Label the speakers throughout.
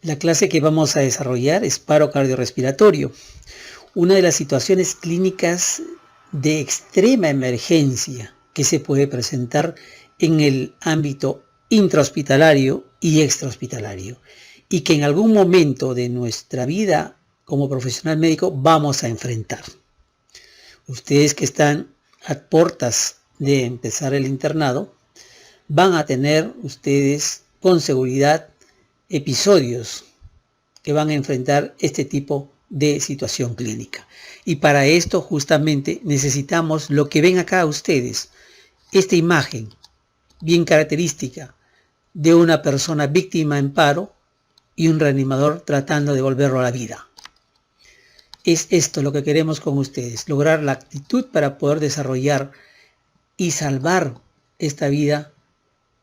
Speaker 1: La clase que vamos a desarrollar es paro cardiorrespiratorio, una de las situaciones clínicas de extrema emergencia que se puede presentar en el ámbito intrahospitalario y extrahospitalario y que en algún momento de nuestra vida como profesional médico vamos a enfrentar. Ustedes que están a puertas de empezar el internado van a tener ustedes con seguridad episodios que van a enfrentar este tipo de situación clínica. Y para esto justamente necesitamos lo que ven acá ustedes, esta imagen bien característica de una persona víctima en paro y un reanimador tratando de devolverlo a la vida. Es esto lo que queremos con ustedes, lograr la actitud para poder desarrollar y salvar esta vida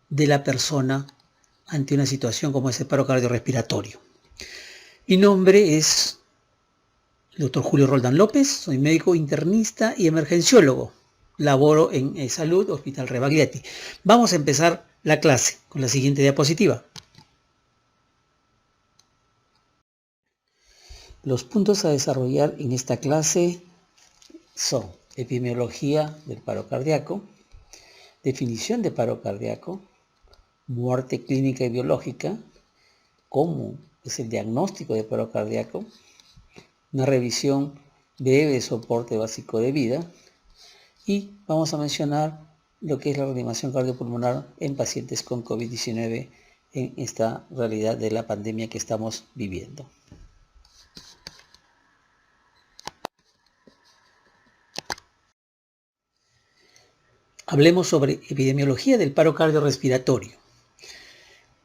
Speaker 1: de la persona ante una situación como ese paro cardiorrespiratorio. Mi nombre es el doctor Julio Roldán López, soy médico internista y emergenciólogo. Laboro en Salud Hospital Rebagliati. Vamos a empezar la clase con la siguiente diapositiva. Los puntos a desarrollar en esta clase son epidemiología del paro cardíaco, definición de paro cardíaco, muerte clínica y biológica, cómo es el diagnóstico de paro cardíaco, una revisión breve de soporte básico de vida y vamos a mencionar lo que es la reanimación cardiopulmonar en pacientes con COVID-19 en esta realidad de la pandemia que estamos viviendo. Hablemos sobre epidemiología del paro cardiorrespiratorio.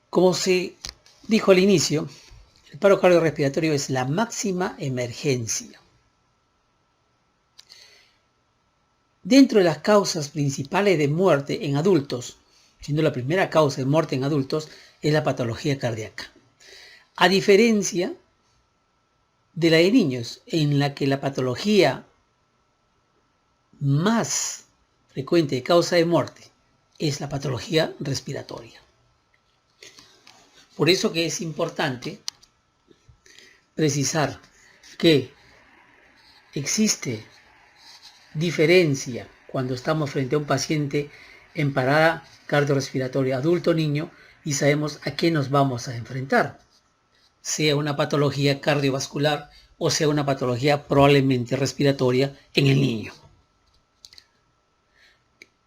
Speaker 1: Como se dijo al inicio, el paro cardiorrespiratorio es la máxima emergencia. Dentro de las causas principales de muerte en adultos, siendo la primera causa de muerte en adultos, es la patología cardíaca. A diferencia de la de niños, en la que la patología más frecuente de causa de muerte es la patología respiratoria. Por eso que es importante precisar que existe diferencia cuando estamos frente a un paciente en parada cardiorrespiratoria adulto o niño y sabemos a qué nos vamos a enfrentar, sea una patología cardiovascular o sea una patología probablemente respiratoria en el niño.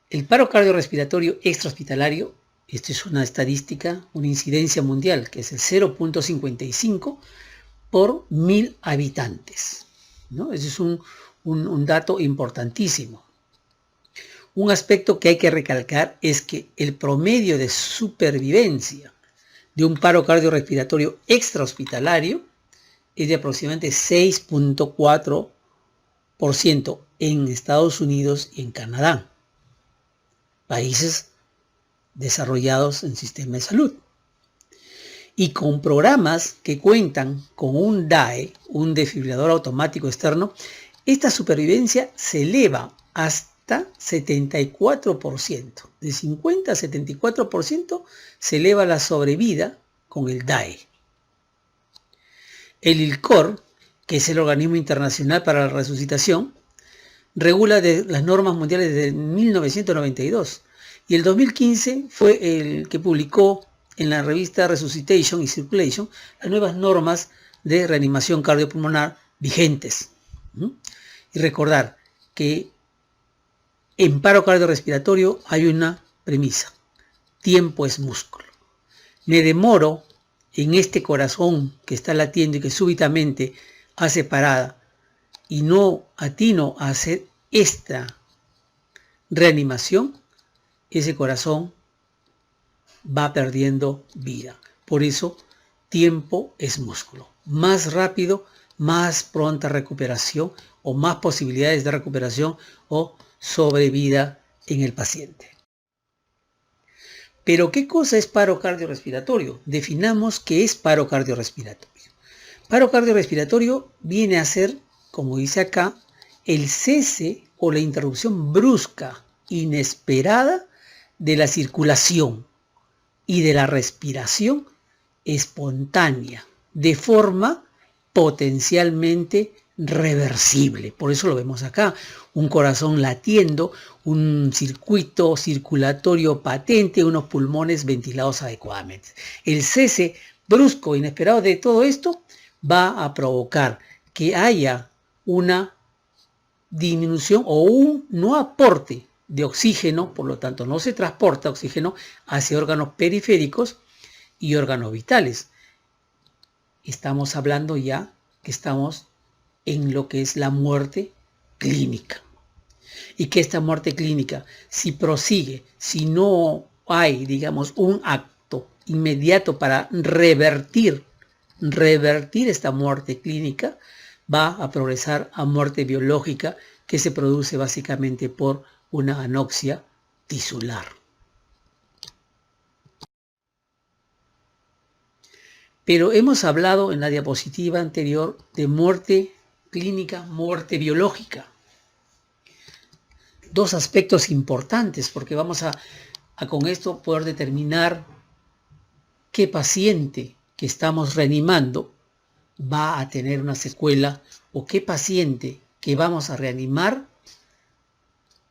Speaker 1: El paro cardiorrespiratorio extrahospitalario, esto es una estadística, una incidencia mundial que es el 0.55 por 1000 habitantes, ¿no? Ese es un dato importantísimo. Un aspecto que hay que recalcar es que el promedio de supervivencia de un paro cardiorrespiratorio extrahospitalario es de aproximadamente 6.4% en Estados Unidos y en Canadá, países desarrollados en sistema de salud. Y con programas que cuentan con un DAE, un desfibrilador automático externo, esta supervivencia se eleva hasta 74%. De 50 a 74% se eleva la sobrevida con el DAE. El ILCOR, que es el Organismo Internacional para la Resucitación, regula las normas mundiales desde 1992 y el 2015 fue el que publicó en la revista Resuscitation y Circulation las nuevas normas de reanimación cardiopulmonar vigentes. Y recordar que en paro cardiorrespiratorio hay una premisa: tiempo es músculo. Me demoro en este corazón que está latiendo y que súbitamente hace parada y no atino a hacer esta reanimación, ese corazón va perdiendo vida. Por eso, tiempo es músculo. Más rápido, más pronta recuperación o más posibilidades de recuperación o sobrevida en el paciente. Pero, ¿qué cosa es paro cardiorrespiratorio? Definamos qué es paro cardiorrespiratorio. Paro cardiorrespiratorio viene a ser, como dice acá, el cese o la interrupción brusca, inesperada de la circulación y de la respiración espontánea de forma potencialmente reversible. Por eso lo vemos acá, un corazón latiendo, un circuito circulatorio patente, unos pulmones ventilados adecuadamente. El cese brusco, inesperado de todo esto va a provocar que haya una disminución o un no aporte de oxígeno, por lo tanto no se transporta oxígeno hacia órganos periféricos y órganos vitales. Estamos hablando ya que estamos en lo que es la muerte clínica. Y que esta muerte clínica, si prosigue, si no hay, digamos, un acto inmediato para revertir esta muerte clínica, va a progresar a muerte biológica que se produce básicamente por una anoxia tisular. Pero hemos hablado en la diapositiva anterior de muerte clínica, muerte biológica. Dos aspectos importantes porque vamos a con esto poder determinar qué paciente que estamos reanimando va a tener una secuela o qué paciente que vamos a reanimar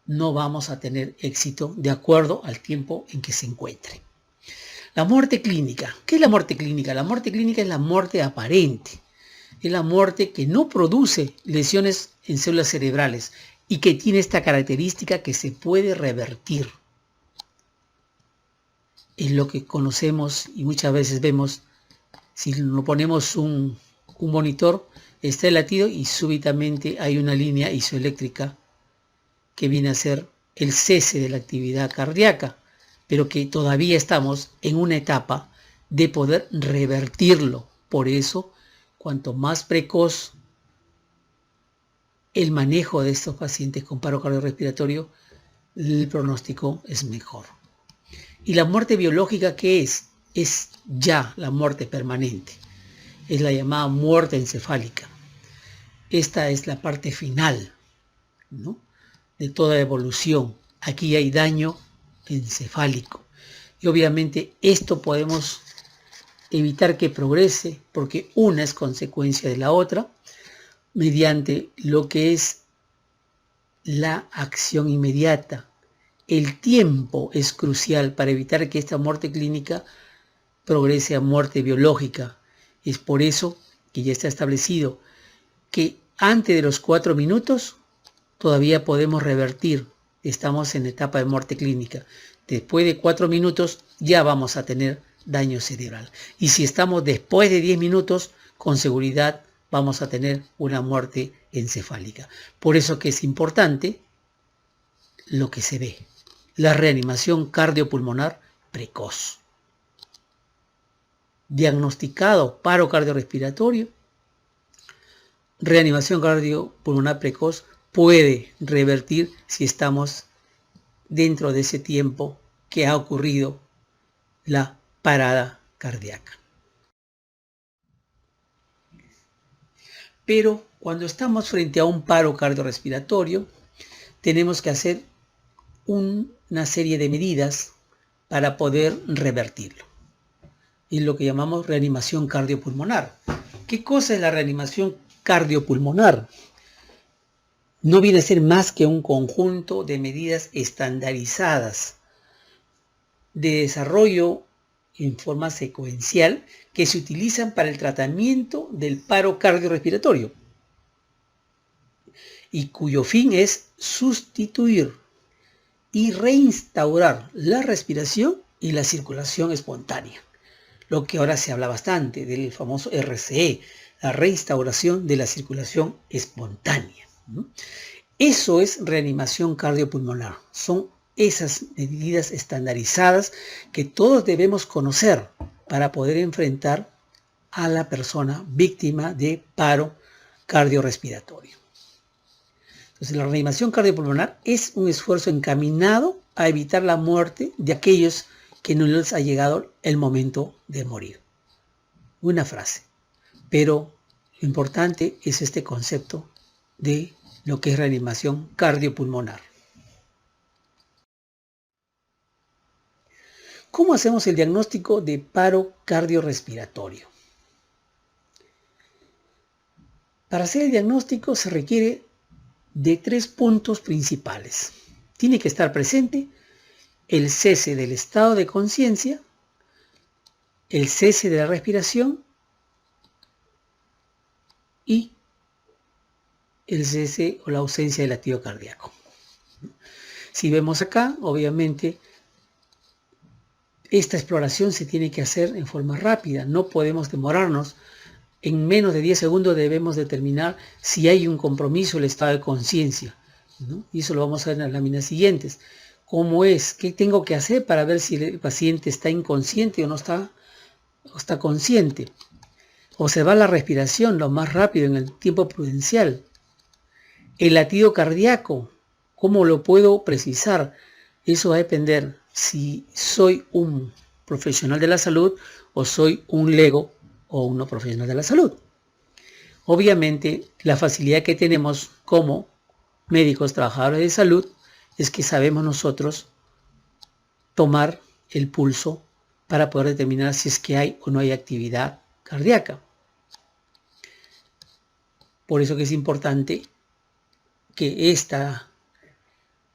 Speaker 1: no vamos a tener éxito de acuerdo al tiempo en que se encuentre. La muerte clínica. ¿Qué es la muerte clínica? La muerte clínica es la muerte aparente. Es la muerte que no produce lesiones en células cerebrales y que tiene esta característica que se puede revertir. Es lo que conocemos y muchas veces vemos. Si nos ponemos un monitor, está el latido y súbitamente hay una línea isoeléctrica que viene a ser el cese de la actividad cardíaca, pero que todavía estamos en una etapa de poder revertirlo. Por eso, cuanto más precoz el manejo de estos pacientes con paro cardiorrespiratorio, el pronóstico es mejor. ¿Y la muerte biológica qué es? Es ya la muerte permanente. Es la llamada muerte encefálica. Esta es la parte final, ¿no?, de toda evolución. Aquí hay daño encefálico. Y obviamente esto podemos evitar que progrese porque una es consecuencia de la otra mediante lo que es la acción inmediata. El tiempo es crucial para evitar que esta muerte clínica progrese a muerte biológica. Es por eso que ya está establecido que antes de los 4 minutos todavía podemos revertir. Estamos en etapa de muerte clínica. Después de 4 minutos ya vamos a tener daño cerebral. Y si estamos después de 10 minutos, con seguridad vamos a tener una muerte encefálica. Por eso que es importante lo que se ve, la reanimación cardiopulmonar precoz. Diagnosticado paro cardiorrespiratorio, reanimación cardiopulmonar precoz puede revertir si estamos dentro de ese tiempo que ha ocurrido la parada cardíaca. Pero cuando estamos frente a un paro cardiorrespiratorio, tenemos que hacer una serie de medidas para poder revertirlo. Es lo que llamamos reanimación cardiopulmonar. ¿Qué cosa es la reanimación cardiopulmonar? No viene a ser más que un conjunto de medidas estandarizadas de desarrollo en forma secuencial que se utilizan para el tratamiento del paro cardiorrespiratorio y cuyo fin es sustituir y reinstaurar la respiración y la circulación espontánea. Lo que ahora se habla bastante del famoso RCE, la reinstauración de la circulación espontánea, ¿no? Eso es reanimación cardiopulmonar. Son esas medidas estandarizadas que todos debemos conocer para poder enfrentar a la persona víctima de paro cardiorrespiratorio. Entonces, la reanimación cardiopulmonar es un esfuerzo encaminado a evitar la muerte de aquellos que no les ha llegado el momento de morir. Una frase, pero lo importante es este concepto de lo que es reanimación cardiopulmonar. ¿Cómo hacemos el diagnóstico de paro cardiorrespiratorio? Para hacer el diagnóstico se requiere de 3 puntos principales. Tiene que estar presente el cese del estado de conciencia, el cese de la respiración y el cese o la ausencia del latido cardíaco. Si vemos acá, obviamente, esta exploración se tiene que hacer en forma rápida, no podemos demorarnos. En menos de 10 segundos debemos determinar si hay un compromiso del estado de conciencia, ¿no? Y eso lo vamos a ver en las láminas siguientes. ¿Cómo es? ¿Qué tengo que hacer para ver si el paciente está inconsciente o no está, o está consciente? Observar la respiración lo más rápido en el tiempo prudencial. El latido cardíaco, ¿cómo lo puedo precisar? Eso va a depender si soy un profesional de la salud o soy un lego o un no profesional de la salud. Obviamente, la facilidad que tenemos como médicos, trabajadores de salud, es que sabemos nosotros tomar el pulso para poder determinar si es que hay o no hay actividad cardíaca. Por eso que es importante que esta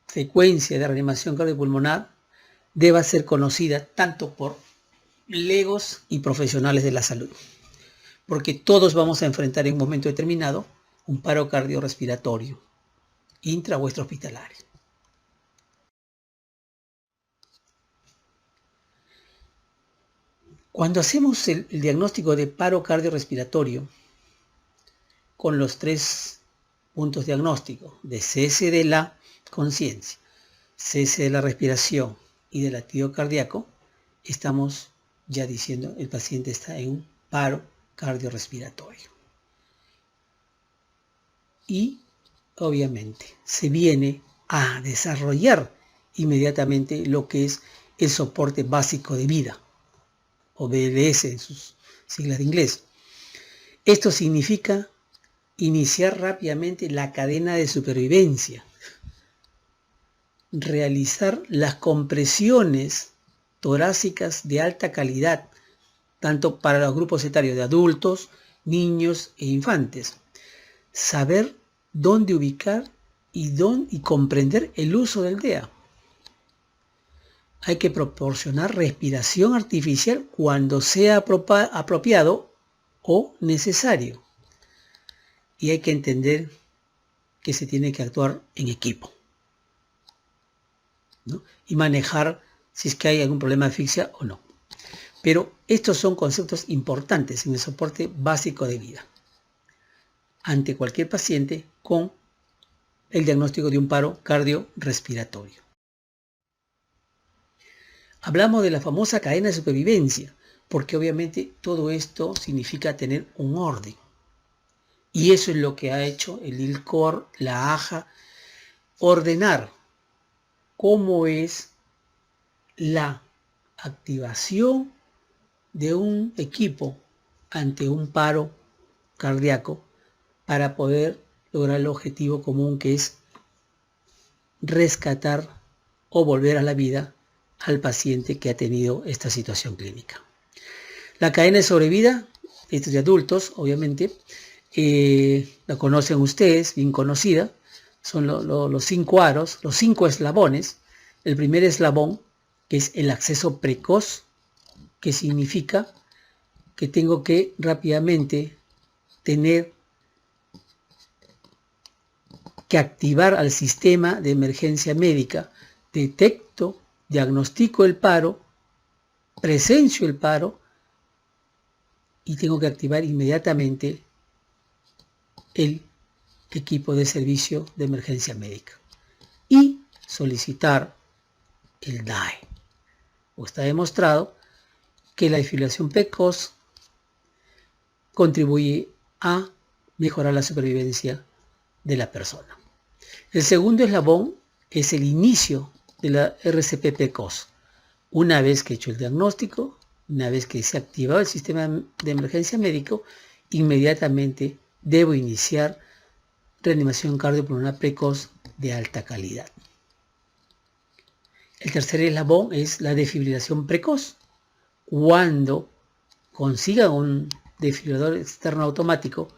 Speaker 1: secuencia de reanimación cardiopulmonar deba ser conocida tanto por legos y profesionales de la salud, porque todos vamos a enfrentar en un momento determinado un paro cardiorrespiratorio intra o extrahospitalario. Cuando hacemos el diagnóstico de paro cardiorrespiratorio con los 3 puntos diagnósticos de cese de la conciencia, cese de la respiración y del latido cardíaco, estamos ya diciendo el paciente está en un paro cardiorrespiratorio. Y obviamente se viene a desarrollar inmediatamente lo que es el soporte básico de vida, o BLS en sus siglas de inglés. Esto significa iniciar rápidamente la cadena de supervivencia, realizar las compresiones torácicas de alta calidad, tanto para los grupos etarios de adultos, niños e infantes. Saber dónde ubicar y comprender el uso del DEA. Hay que proporcionar respiración artificial cuando sea apropiado o necesario. Y hay que entender que se tiene que actuar en equipo, ¿no? Y manejar si es que hay algún problema de asfixia o no. Pero estos son conceptos importantes en el soporte básico de vida ante cualquier paciente con el diagnóstico de un paro cardiorrespiratorio. Hablamos de la famosa cadena de supervivencia, porque obviamente todo esto significa tener un orden. Y eso es lo que ha hecho el ILCOR, la AJA, ordenar cómo es la activación de un equipo ante un paro cardíaco para poder lograr el objetivo común, que es rescatar o volver a la vida al paciente que ha tenido esta situación clínica. La cadena de sobrevida, estos de adultos, obviamente, la conocen ustedes, bien conocida, son los 5 aros, los 5 eslabones. El primer eslabón, que es el acceso precoz, que significa que tengo que rápidamente tener que activar al sistema de emergencia médica. Detecto, diagnostico el paro, presencio el paro y tengo que activar inmediatamente el equipo de servicio de emergencia médica y solicitar el DAE. Está demostrado que la desfibrilación precoz contribuye a mejorar la supervivencia de la persona. El segundo eslabón es el inicio de la RCP precoz. Una vez que he hecho el diagnóstico, una vez que se ha activado el sistema de emergencia médico, inmediatamente debo iniciar reanimación cardiopulmonar precoz de alta calidad. El tercer eslabón es la desfibrilación precoz. Cuando consiga un desfibrilador externo automático,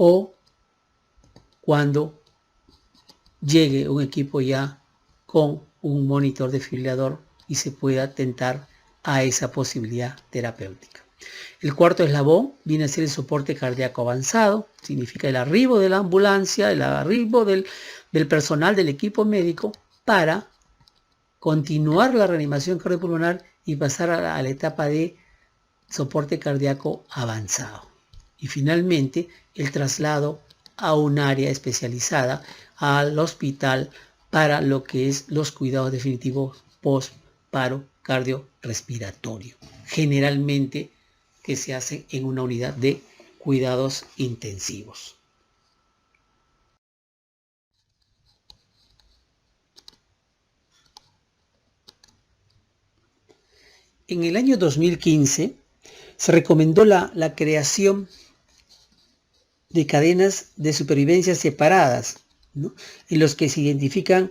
Speaker 1: o cuando llegue un equipo ya con un monitor desfibrilador y se pueda atentar a esa posibilidad terapéutica. El cuarto eslabón viene a ser el soporte cardíaco avanzado, significa el arribo de la ambulancia, el arribo del personal del equipo médico para continuar la reanimación cardiopulmonar y pasar a la etapa de soporte cardíaco avanzado. Y finalmente el traslado a un área especializada al hospital para lo que es los cuidados definitivos post-paro cardiorrespiratorio. Generalmente que se hace en una unidad de cuidados intensivos. En el año 2015 se recomendó la creación de cadenas de supervivencia separadas, ¿no?, en los que se identifican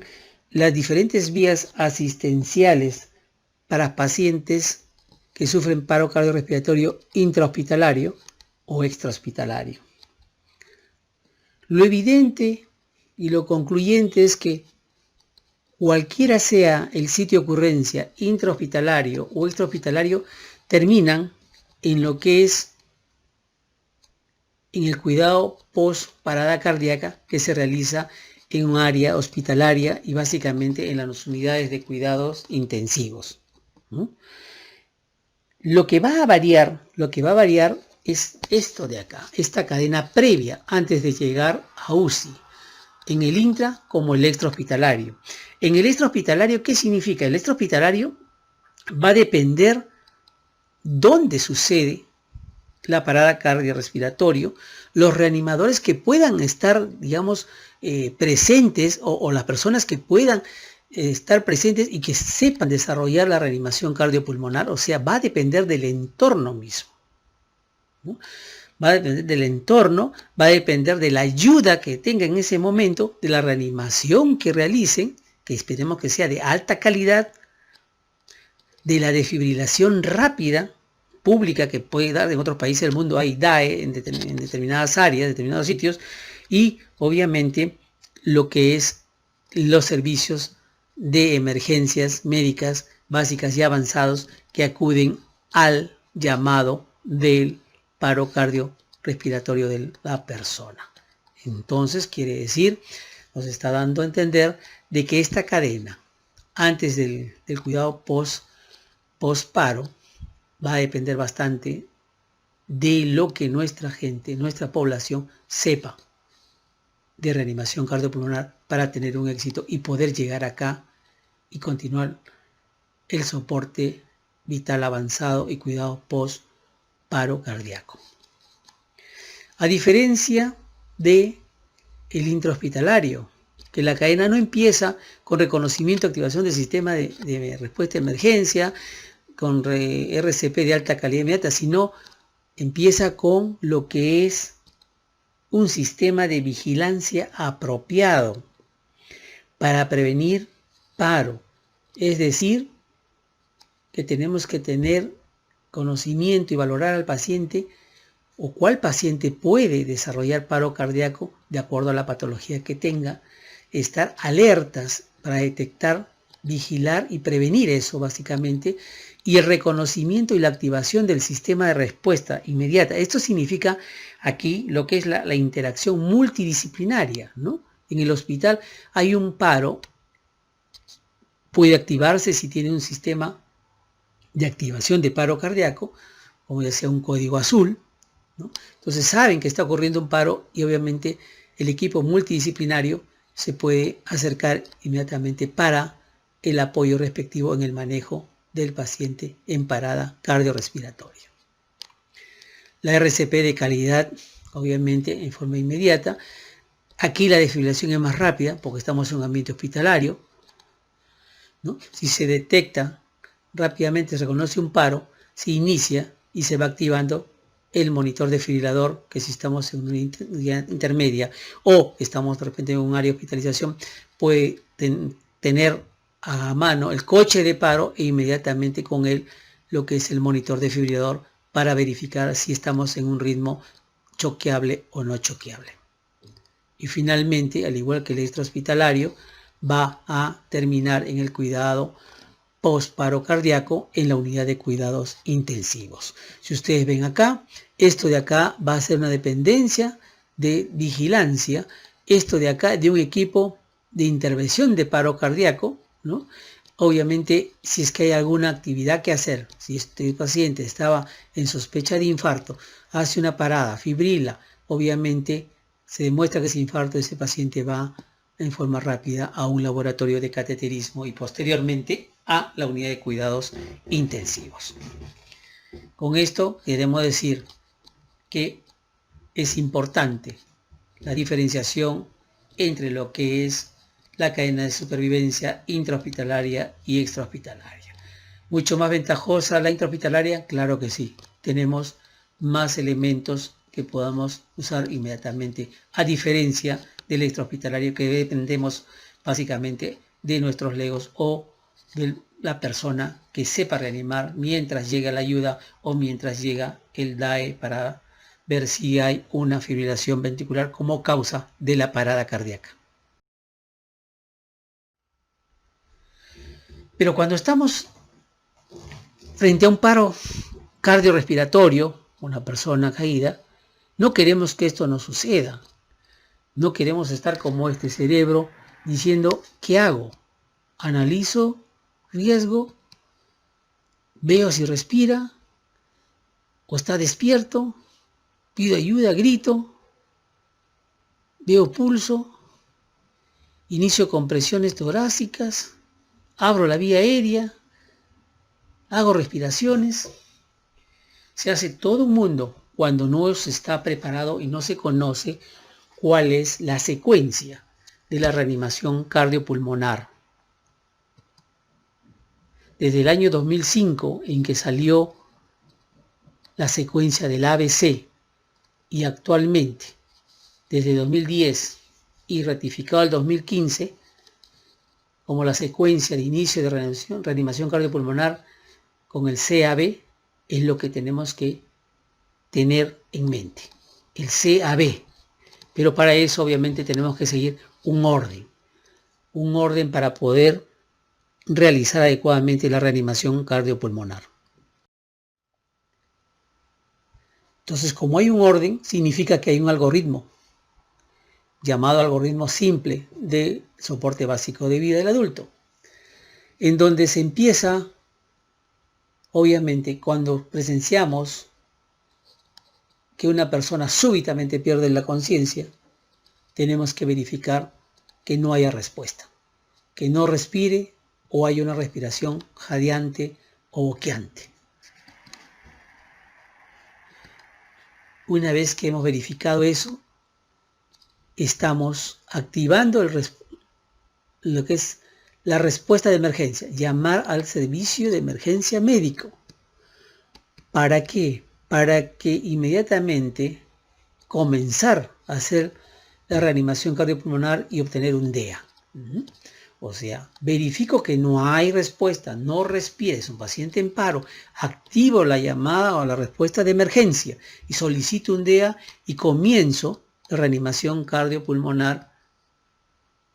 Speaker 1: las diferentes vías asistenciales para pacientes que sufren paro cardiorrespiratorio intrahospitalario o extrahospitalario. Lo evidente y lo concluyente es que cualquiera sea el sitio de ocurrencia, intrahospitalario o extrahospitalario, terminan en lo que es en el cuidado post parada cardíaca que se realiza en un área hospitalaria y básicamente en las unidades de cuidados intensivos, ¿no? Lo que va a variar es esto de acá, esta cadena previa antes de llegar a UCI, en el intra como el extrahospitalario. En el extrahospitalario, ¿qué significa? El extrahospitalario va a depender dónde sucede la parada cardiorrespiratorio, los reanimadores que puedan estar, digamos, presentes o las personas que puedan estar presentes y que sepan desarrollar la reanimación cardiopulmonar, o sea, va a depender del entorno mismo, ¿no? Va a depender del entorno, va a depender de la ayuda que tengan en ese momento, de la reanimación que realicen, que esperemos que sea de alta calidad, de la desfibrilación rápida, pública que puede dar en otros países del mundo, hay DAE en determinadas áreas, en determinados sitios, y obviamente lo que es los servicios de emergencias médicas básicas y avanzados que acuden al llamado del paro cardiorrespiratorio de la persona. Entonces quiere decir, nos está dando a entender de que esta cadena antes del cuidado post-paro va a depender bastante de lo que nuestra gente, nuestra población sepa de reanimación cardiopulmonar para tener un éxito y poder llegar acá y continuar el soporte vital avanzado y cuidado post-paro cardíaco. A diferencia de el intrahospitalario, que la cadena no empieza con reconocimiento, activación del sistema de respuesta de emergencia, con RCP de alta calidad inmediata, sino empieza con lo que es un sistema de vigilancia apropiado para prevenir paro. Es decir, que tenemos que tener conocimiento y valorar al paciente o cuál paciente puede desarrollar paro cardíaco de acuerdo a la patología que tenga, estar alertas para detectar, vigilar y prevenir eso básicamente, y el reconocimiento y la activación del sistema de respuesta inmediata. Esto significa aquí lo que es la interacción multidisciplinaria, ¿no? En el hospital hay un paro, puede activarse si tiene un sistema de activación de paro cardíaco, como ya sea un código azul, ¿no? Entonces saben que está ocurriendo un paro y obviamente el equipo multidisciplinario se puede acercar inmediatamente para el apoyo respectivo en el manejo del paciente en parada cardiorrespiratoria. La RCP de calidad, obviamente en forma inmediata. Aquí la desfibrilación es más rápida porque estamos en un ambiente hospitalario, ¿no? Si se detecta rápidamente, se reconoce un paro, se inicia y se va activando el monitor desfibrilador, que si estamos en una intermedia o estamos de repente en un área de hospitalización, puede tener a mano el coche de paro e inmediatamente con él lo que es el monitor desfibrilador para verificar si estamos en un ritmo choqueable o no choqueable. Y finalmente, al igual que el extrahospitalario, va a terminar en el cuidado posparo cardíaco en la unidad de cuidados intensivos. Si ustedes ven acá, esto de acá va a ser una dependencia de vigilancia, esto de acá de un equipo de intervención de paro cardíaco, ¿no? Obviamente, si es que hay alguna actividad que hacer, si este paciente estaba en sospecha de infarto, hace una parada, fibrila, obviamente se demuestra que ese infarto, ese paciente va en forma rápida a un laboratorio de cateterismo y posteriormente a la unidad de cuidados intensivos. Con esto queremos decir que es importante la diferenciación entre lo que es la cadena de supervivencia intrahospitalaria y extrahospitalaria. ¿Mucho más ventajosa la intrahospitalaria? Claro que sí. Tenemos más elementos que podamos usar inmediatamente, a diferencia del extrahospitalario, que dependemos básicamente de nuestros legos o de la persona que sepa reanimar mientras llega la ayuda o mientras llega el DAE para ver si hay una fibrilación ventricular como causa de la parada cardíaca. Pero cuando estamos frente a un paro cardiorrespiratorio, una persona caída, no queremos que esto nos suceda. No queremos estar como este cerebro diciendo, ¿qué hago? Analizo riesgo, veo si respira o está despierto, pido ayuda, grito, veo pulso, inicio compresiones torácicas, abro la vía aérea, hago respiraciones. Se hace todo un mundo cuando no se está preparado y no se conoce cuál es la secuencia de la reanimación cardiopulmonar. Desde el año 2005, en que salió la secuencia del ABC, y actualmente, desde 2010 y ratificado el 2015, como la secuencia de inicio de reanimación cardiopulmonar con el CAB, es lo que tenemos que tener en mente, el CAB. Pero para eso obviamente tenemos que seguir un orden para poder realizar adecuadamente la reanimación cardiopulmonar. Entonces, como hay un orden, significa que hay un algoritmo, llamado algoritmo simple de soporte básico de vida del adulto, en donde se empieza, obviamente, cuando presenciamos que una persona súbitamente pierde la conciencia, tenemos que verificar que no haya respuesta, que no respire o haya una respiración jadeante o boqueante. Una vez que hemos verificado eso, estamos activando lo que es la respuesta de emergencia, llamar al servicio de emergencia médico. ¿Para qué? Para que inmediatamente comenzar a hacer la reanimación cardiopulmonar y obtener un DEA. O sea, verifico que no hay respuesta, no respira, es un paciente en paro, activo la llamada o la respuesta de emergencia y solicito un DEA y comienzo la reanimación cardiopulmonar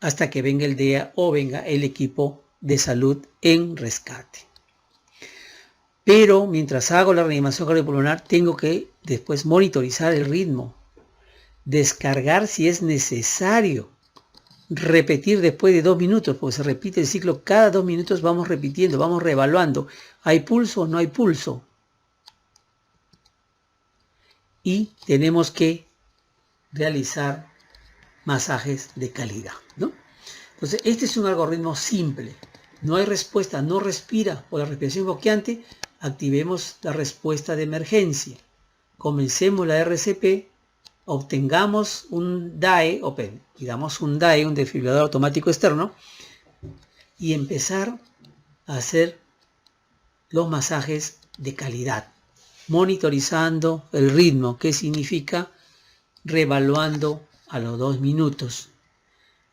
Speaker 1: hasta que venga el DEA o venga el equipo de salud en rescate. Pero mientras hago la reanimación cardiopulmonar tengo que después monitorizar el ritmo, descargar si es necesario, repetir después de 2 minutos, porque se repite el ciclo, cada 2 minutos vamos repitiendo, vamos reevaluando, ¿hay pulso o no hay pulso? Y tenemos que realizar masajes de calidad, ¿no? Entonces, este es un algoritmo simple. No hay respuesta, no respira o la respiración boqueante, activemos la respuesta de emergencia. Comencemos la RCP, obtengamos un DAE, o pidamos un DAE, un desfibrilador automático externo, y empezar a hacer los masajes de calidad, monitorizando el ritmo, que significa reevaluando a los 2 minutos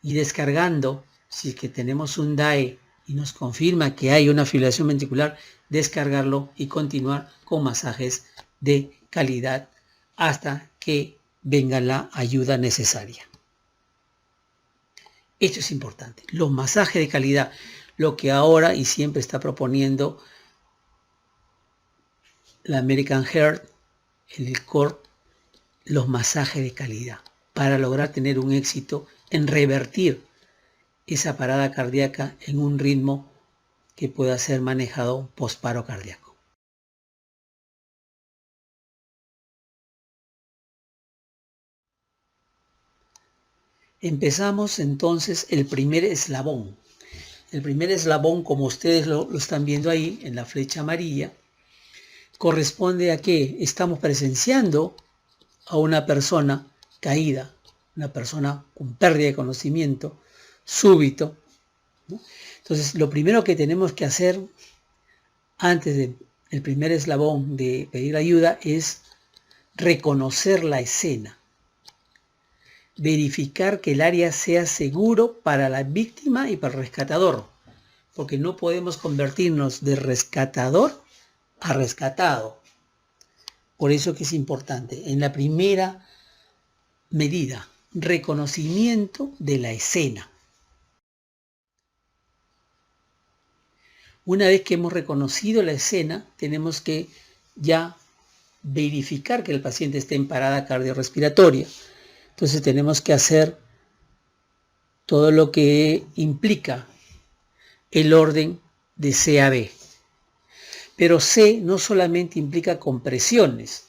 Speaker 1: y descargando, si es que tenemos un DAE y nos confirma que hay una fibrilación ventricular, descargarlo y continuar con masajes de calidad hasta que venga la ayuda necesaria. Esto es importante. Los masajes de calidad, lo que ahora y siempre está proponiendo la American Heart, el CORT, los masajes de calidad, para lograr tener un éxito en revertir esa parada cardíaca en un ritmo que pueda ser manejado posparo cardíaco. Empezamos entonces el primer eslabón. El primer eslabón, como ustedes lo están viendo ahí en la flecha amarilla, corresponde a que estamos presenciando a una persona caída, una persona con pérdida de conocimiento súbito, ¿no? Entonces, lo primero que tenemos que hacer antes del primer eslabón de pedir ayuda es reconocer la escena, verificar que el área sea seguro para la víctima y para el rescatador, porque no podemos convertirnos de rescatador a rescatado. Por eso que es importante, en la primera medida, reconocimiento de la escena. Una vez que hemos reconocido la escena, tenemos que ya verificar que el paciente esté en parada cardiorrespiratoria. Entonces tenemos que hacer todo lo que implica el orden de C a B. Pero C no solamente implica compresiones,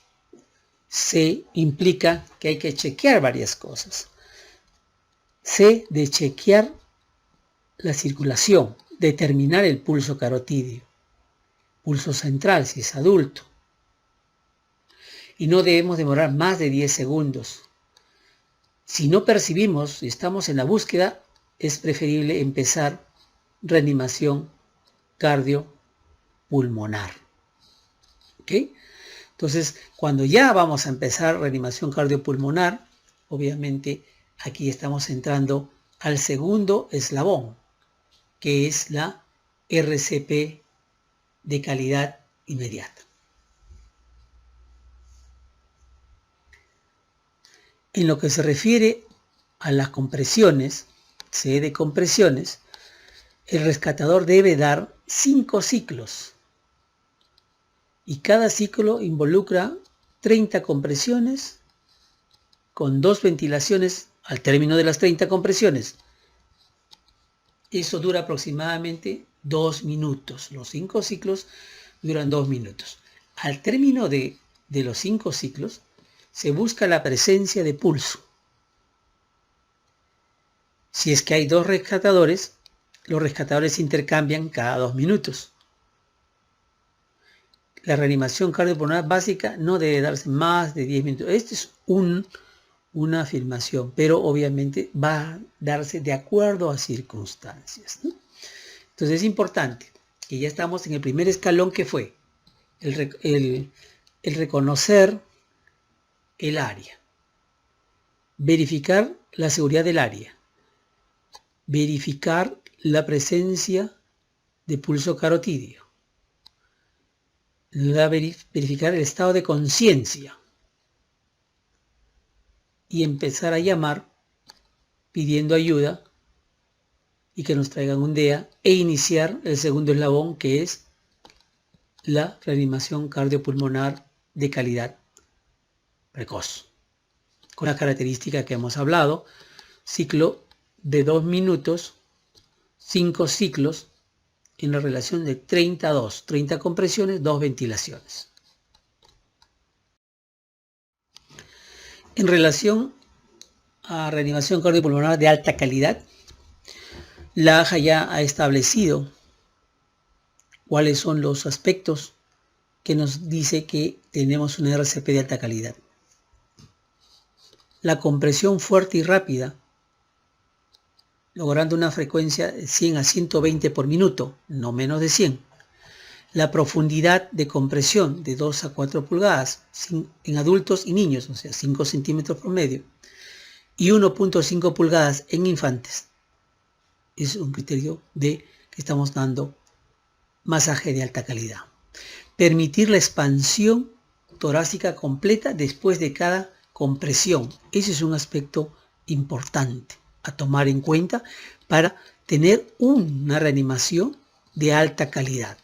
Speaker 1: C implica que hay que chequear varias cosas. C de chequear la circulación, determinar el pulso carotídeo, pulso central si es adulto. Y no debemos demorar más de 10 segundos. Si no percibimos y estamos en la búsqueda, es preferible empezar reanimación cardiopulmonar. ¿Ok? Entonces, cuando ya vamos a empezar reanimación cardiopulmonar, obviamente aquí estamos entrando al segundo eslabón, que es la RCP de calidad inmediata. En lo que se refiere a las compresiones, C de compresiones, el rescatador debe dar 5 ciclos y cada ciclo involucra 30 compresiones con 2 ventilaciones al término de las 30 compresiones. Eso dura aproximadamente 2 minutos. Los 5 ciclos duran 2 minutos. Al término de los 5 ciclos, se busca la presencia de pulso. Si es que hay 2 rescatadores, los rescatadores se intercambian cada 2 minutos. La reanimación cardiopulmonar básica no debe darse más de 10 minutos. Esta es una afirmación, pero obviamente va a darse de acuerdo a circunstancias, ¿no? Entonces es importante que ya estamos en el primer escalón, que fue el reconocer el área, verificar la seguridad del área, verificar la presencia de pulso carotídeo, verificar el estado de conciencia y empezar a llamar pidiendo ayuda y que nos traigan un DEA e iniciar el segundo eslabón, que es la reanimación cardiopulmonar de calidad precoz, con la característica que hemos hablado: ciclo de 2 minutos, 5 ciclos en la relación de 30 a 2, 30 compresiones, 2 ventilaciones. En relación a reanimación cardiopulmonar de alta calidad, la AJA ya ha establecido cuáles son los aspectos que nos dice que tenemos una RCP de alta calidad. La compresión fuerte y rápida, logrando una frecuencia de 100 a 120 por minuto, no menos de 100. La profundidad de compresión de 2 a 4 pulgadas en adultos y niños, o sea, 5 centímetros promedio, y 1.5 pulgadas en infantes. Es un criterio de que estamos dando masaje de alta calidad. Permitir la expansión torácica completa después de cada compresión. Ese es un aspecto importante a tomar en cuenta para tener una reanimación de alta calidad.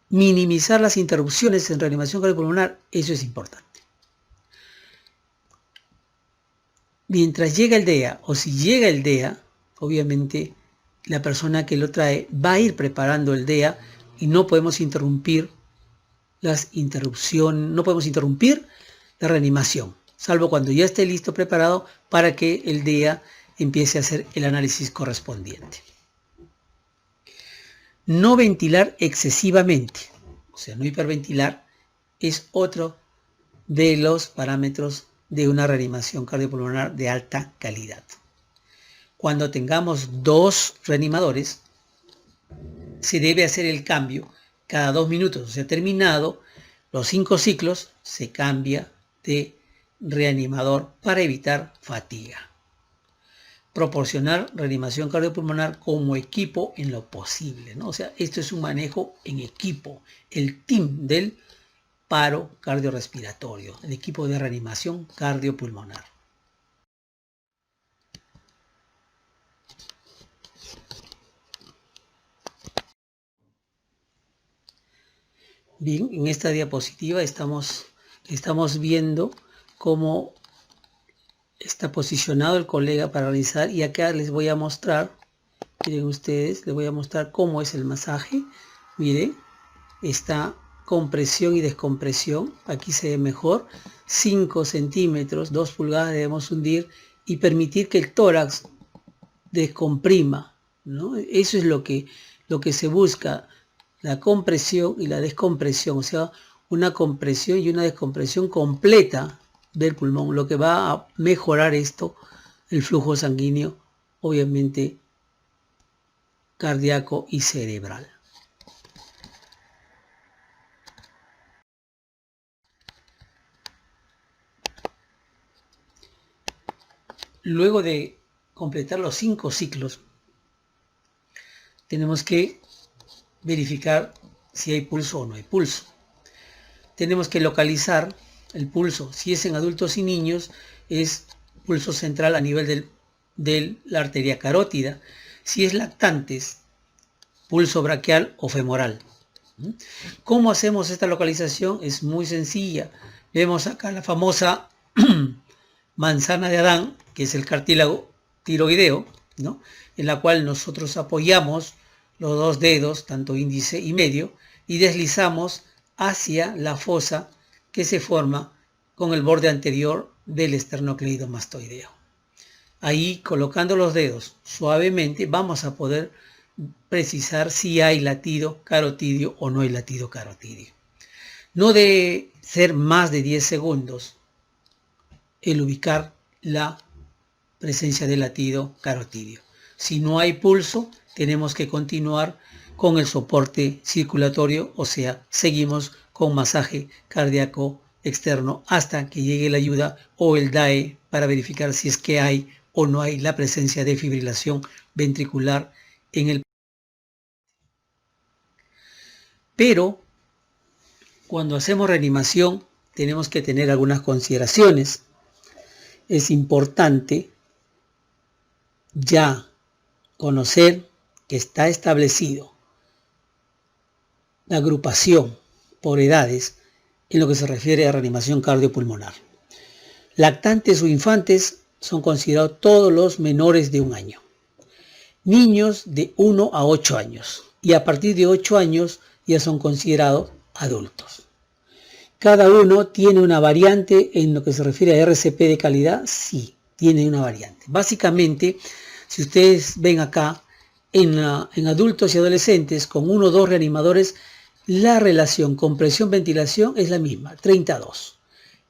Speaker 1: Minimizar las interrupciones en reanimación cardiopulmonar, eso es importante. Mientras llega el DEA, o si llega el DEA, obviamente la persona que lo trae va a ir preparando el DEA y no podemos interrumpir las interrupciones, no podemos interrumpir la reanimación, salvo cuando ya esté listo, preparado para que el DEA empiece a hacer el análisis correspondiente. No ventilar excesivamente, o sea, no hiperventilar, es otro de los parámetros de una reanimación cardiopulmonar de alta calidad. Cuando tengamos 2 reanimadores, se debe hacer el cambio cada 2 minutos. O sea, terminado los 5 ciclos, se cambia de reanimador para evitar fatiga. Proporcionar reanimación cardiopulmonar como equipo en lo posible, ¿no? O sea, esto es un manejo en equipo, el team del paro cardiorrespiratorio, el equipo de reanimación cardiopulmonar. Bien, en esta diapositiva estamos viendo cómo está posicionado el colega para realizar, y acá les voy a mostrar, miren ustedes, les voy a mostrar cómo es el masaje. Miren, está compresión y descompresión, aquí se ve mejor, 5 centímetros, 2 pulgadas debemos hundir y permitir que el tórax descomprima, ¿no? Eso es lo que se busca, la compresión y la descompresión, o sea, una compresión y una descompresión completa del pulmón, lo que va a mejorar esto, el flujo sanguíneo, obviamente cardíaco y cerebral. Luego de completar los 5 ciclos, tenemos que verificar si hay pulso o no hay pulso. Tenemos que localizar el pulso. Si es en adultos y niños, es pulso central a nivel de la arteria carótida. Si es lactantes, pulso braquial o femoral. ¿Cómo hacemos esta localización? Es muy sencilla. Vemos acá la famosa manzana de Adán, que es el cartílago tiroideo, ¿no? En la cual nosotros apoyamos los 2 dedos, tanto índice y medio, y deslizamos hacia la fosa que se forma con el borde anterior del esternocleidomastoideo. Ahí, colocando los dedos suavemente, vamos a poder precisar si hay latido carotidio o no hay latido carotidio. No debe ser más de 10 segundos el ubicar la presencia de latido carotidio. Si no hay pulso, tenemos que continuar con el soporte circulatorio, o sea, seguimos con masaje cardíaco externo hasta que llegue la ayuda o el DAE para verificar si es que hay o no hay la presencia de fibrilación ventricular en el. Pero cuando hacemos reanimación tenemos que tener algunas consideraciones. Es importante ya conocer que está establecido la agrupación por edades en lo que se refiere a reanimación cardiopulmonar. Lactantes o infantes son considerados todos los menores de 1 año. Niños de 1 a 8 años. Y a partir de 8 años ya son considerados adultos. ¿Cada uno tiene una variante en lo que se refiere a RCP de calidad? Sí, tiene una variante. Básicamente, si ustedes ven acá, en adultos y adolescentes con 1 o 2 reanimadores, la relación compresión-ventilación es la misma, 30-2.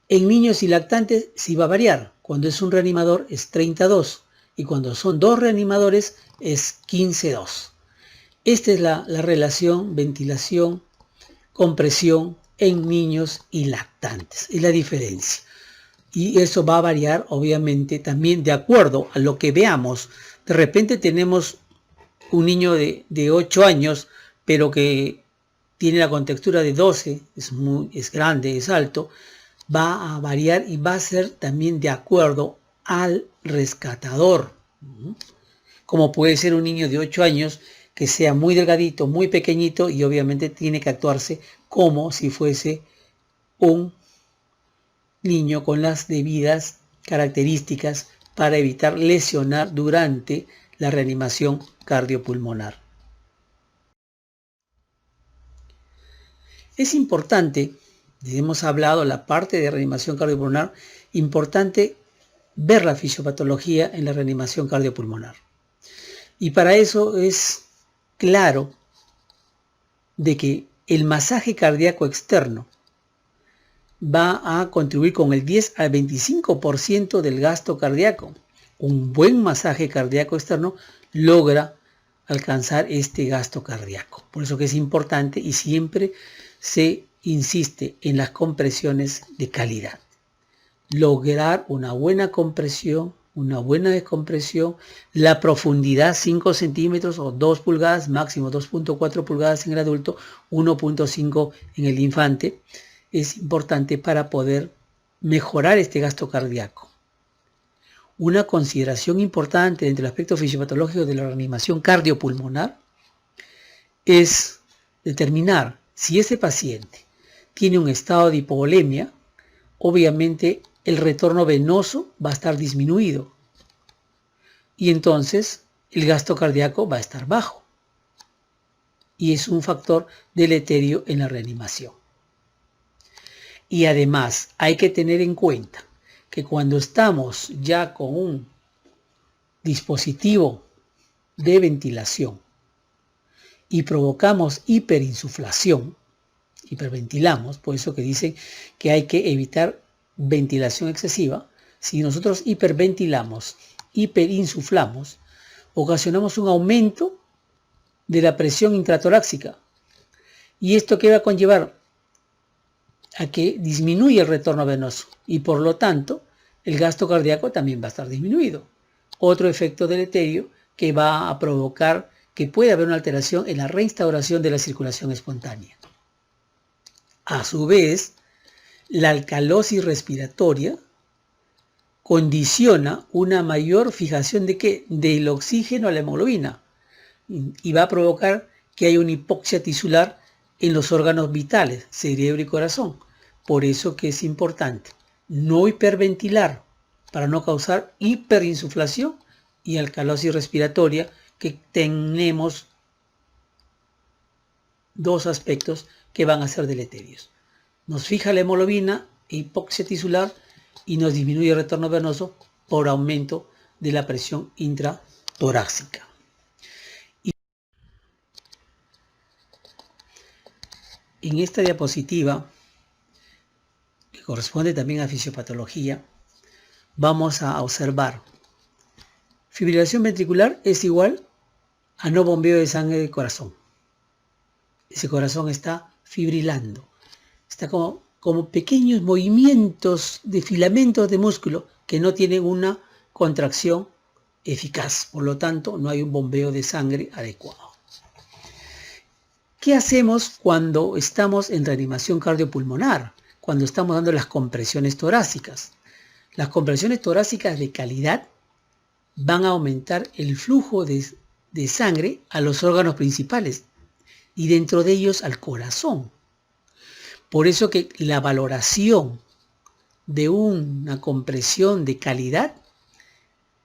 Speaker 1: En niños y lactantes sí va a variar. Cuando es un reanimador es 30-2 y cuando son 2 reanimadores es 15-2. Esta es la relación ventilación, compresión en niños y lactantes. Es la diferencia. Y eso va a variar obviamente también de acuerdo a lo que veamos. De repente tenemos un niño de 8 años, pero que tiene la contextura de 12, es grande, es alto. va a variar y va a ser también de acuerdo al rescatador. Como puede ser un niño de 8 años que sea muy delgadito, muy pequeñito, y obviamente tiene que actuarse como si fuese un niño con las debidas características para evitar lesionar durante la reanimación cardiopulmonar. Es importante, hemos hablado la parte de reanimación cardiopulmonar, importante ver la fisiopatología en la reanimación cardiopulmonar. Y para eso es claro de que el masaje cardíaco externo va a contribuir con el 10 al 25% del gasto cardíaco. Un buen masaje cardíaco externo logra alcanzar este gasto cardíaco. Por eso que es importante y siempre se insiste en las compresiones de calidad. Lograr una buena compresión, una buena descompresión, la profundidad 5 centímetros o 2 pulgadas, máximo 2.4 pulgadas en el adulto, 1.5 en el infante, es importante para poder mejorar este gasto cardíaco. Una consideración importante entre el aspecto fisiopatológico de la reanimación cardiopulmonar es determinar si ese paciente tiene un estado de hipovolemia. Obviamente el retorno venoso va a estar disminuido y entonces el gasto cardíaco va a estar bajo y es un factor deleterio en la reanimación. Y además hay que tener en cuenta que cuando estamos ya con un dispositivo de ventilación y provocamos hiperinsuflación, hiperventilamos, por eso que dicen que hay que evitar ventilación excesiva. Si nosotros hiperventilamos, hiperinsuflamos, ocasionamos un aumento de la presión intratorácica. ¿Y esto qué va a conllevar? A que disminuya el retorno venoso y por lo tanto el gasto cardíaco también va a estar disminuido. Otro efecto deleterio que va a provocar que pueda haber una alteración en la reinstauración de la circulación espontánea. A su vez, la alcalosis respiratoria condiciona una mayor fijación ¿de qué? Del oxígeno a la hemoglobina y va a provocar que haya una hipoxia tisular en los órganos vitales, cerebro y corazón. Por eso que es importante no hiperventilar para no causar hiperinsuflación y alcalosis respiratoria, que tenemos dos aspectos que van a ser deleterios. Nos fija la hemoglobina, hipoxia tisular y nos disminuye el retorno venoso por aumento de la presión intratorácica. En esta diapositiva, que corresponde también a fisiopatología, vamos a observar fibrilación ventricular es igual a no bombeo de sangre del corazón. Ese corazón está fibrilando, está como pequeños movimientos de filamentos de músculo que no tienen una contracción eficaz, por lo tanto no hay un bombeo de sangre adecuado. ¿Qué hacemos cuando estamos en reanimación cardiopulmonar? Cuando estamos dando las compresiones torácicas. Las compresiones torácicas de calidad van a aumentar el flujo de sangre a los órganos principales y dentro de ellos al corazón. Por eso que la valoración de una compresión de calidad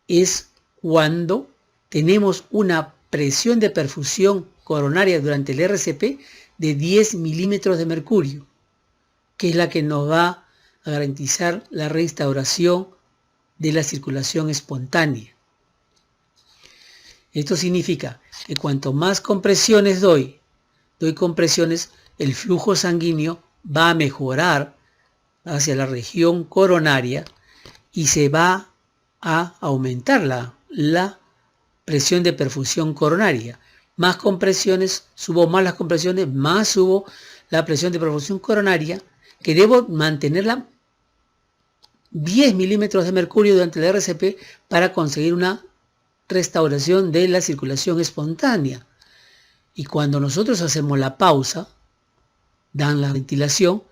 Speaker 1: es cuando tenemos una presión de perfusión coronaria durante el RCP de 10 milímetros de mercurio, que es la que nos va a garantizar la reinstauración de la circulación espontánea. Esto significa que cuanto más compresiones doy compresiones, el flujo sanguíneo va a mejorar hacia la región coronaria y se va a aumentar la presión de perfusión coronaria. Más compresiones, subo más las compresiones, más subo la presión de perfusión coronaria, que debo mantenerla 10 milímetros de mercurio durante el RCP para conseguir una restauración de la circulación espontánea. Y cuando nosotros hacemos la pausa, dan la ventilación,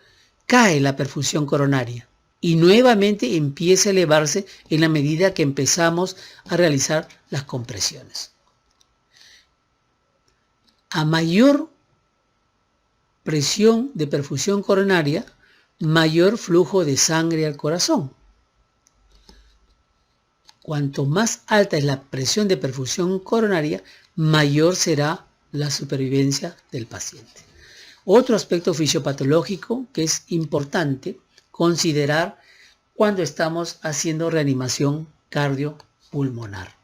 Speaker 1: cae la perfusión coronaria y nuevamente empieza a elevarse en la medida que empezamos a realizar las compresiones. A mayor presión de perfusión coronaria, mayor flujo de sangre al corazón. Cuanto más alta es la presión de perfusión coronaria, mayor será la supervivencia del paciente. Otro aspecto fisiopatológico que es importante considerar cuando estamos haciendo reanimación cardiopulmonar.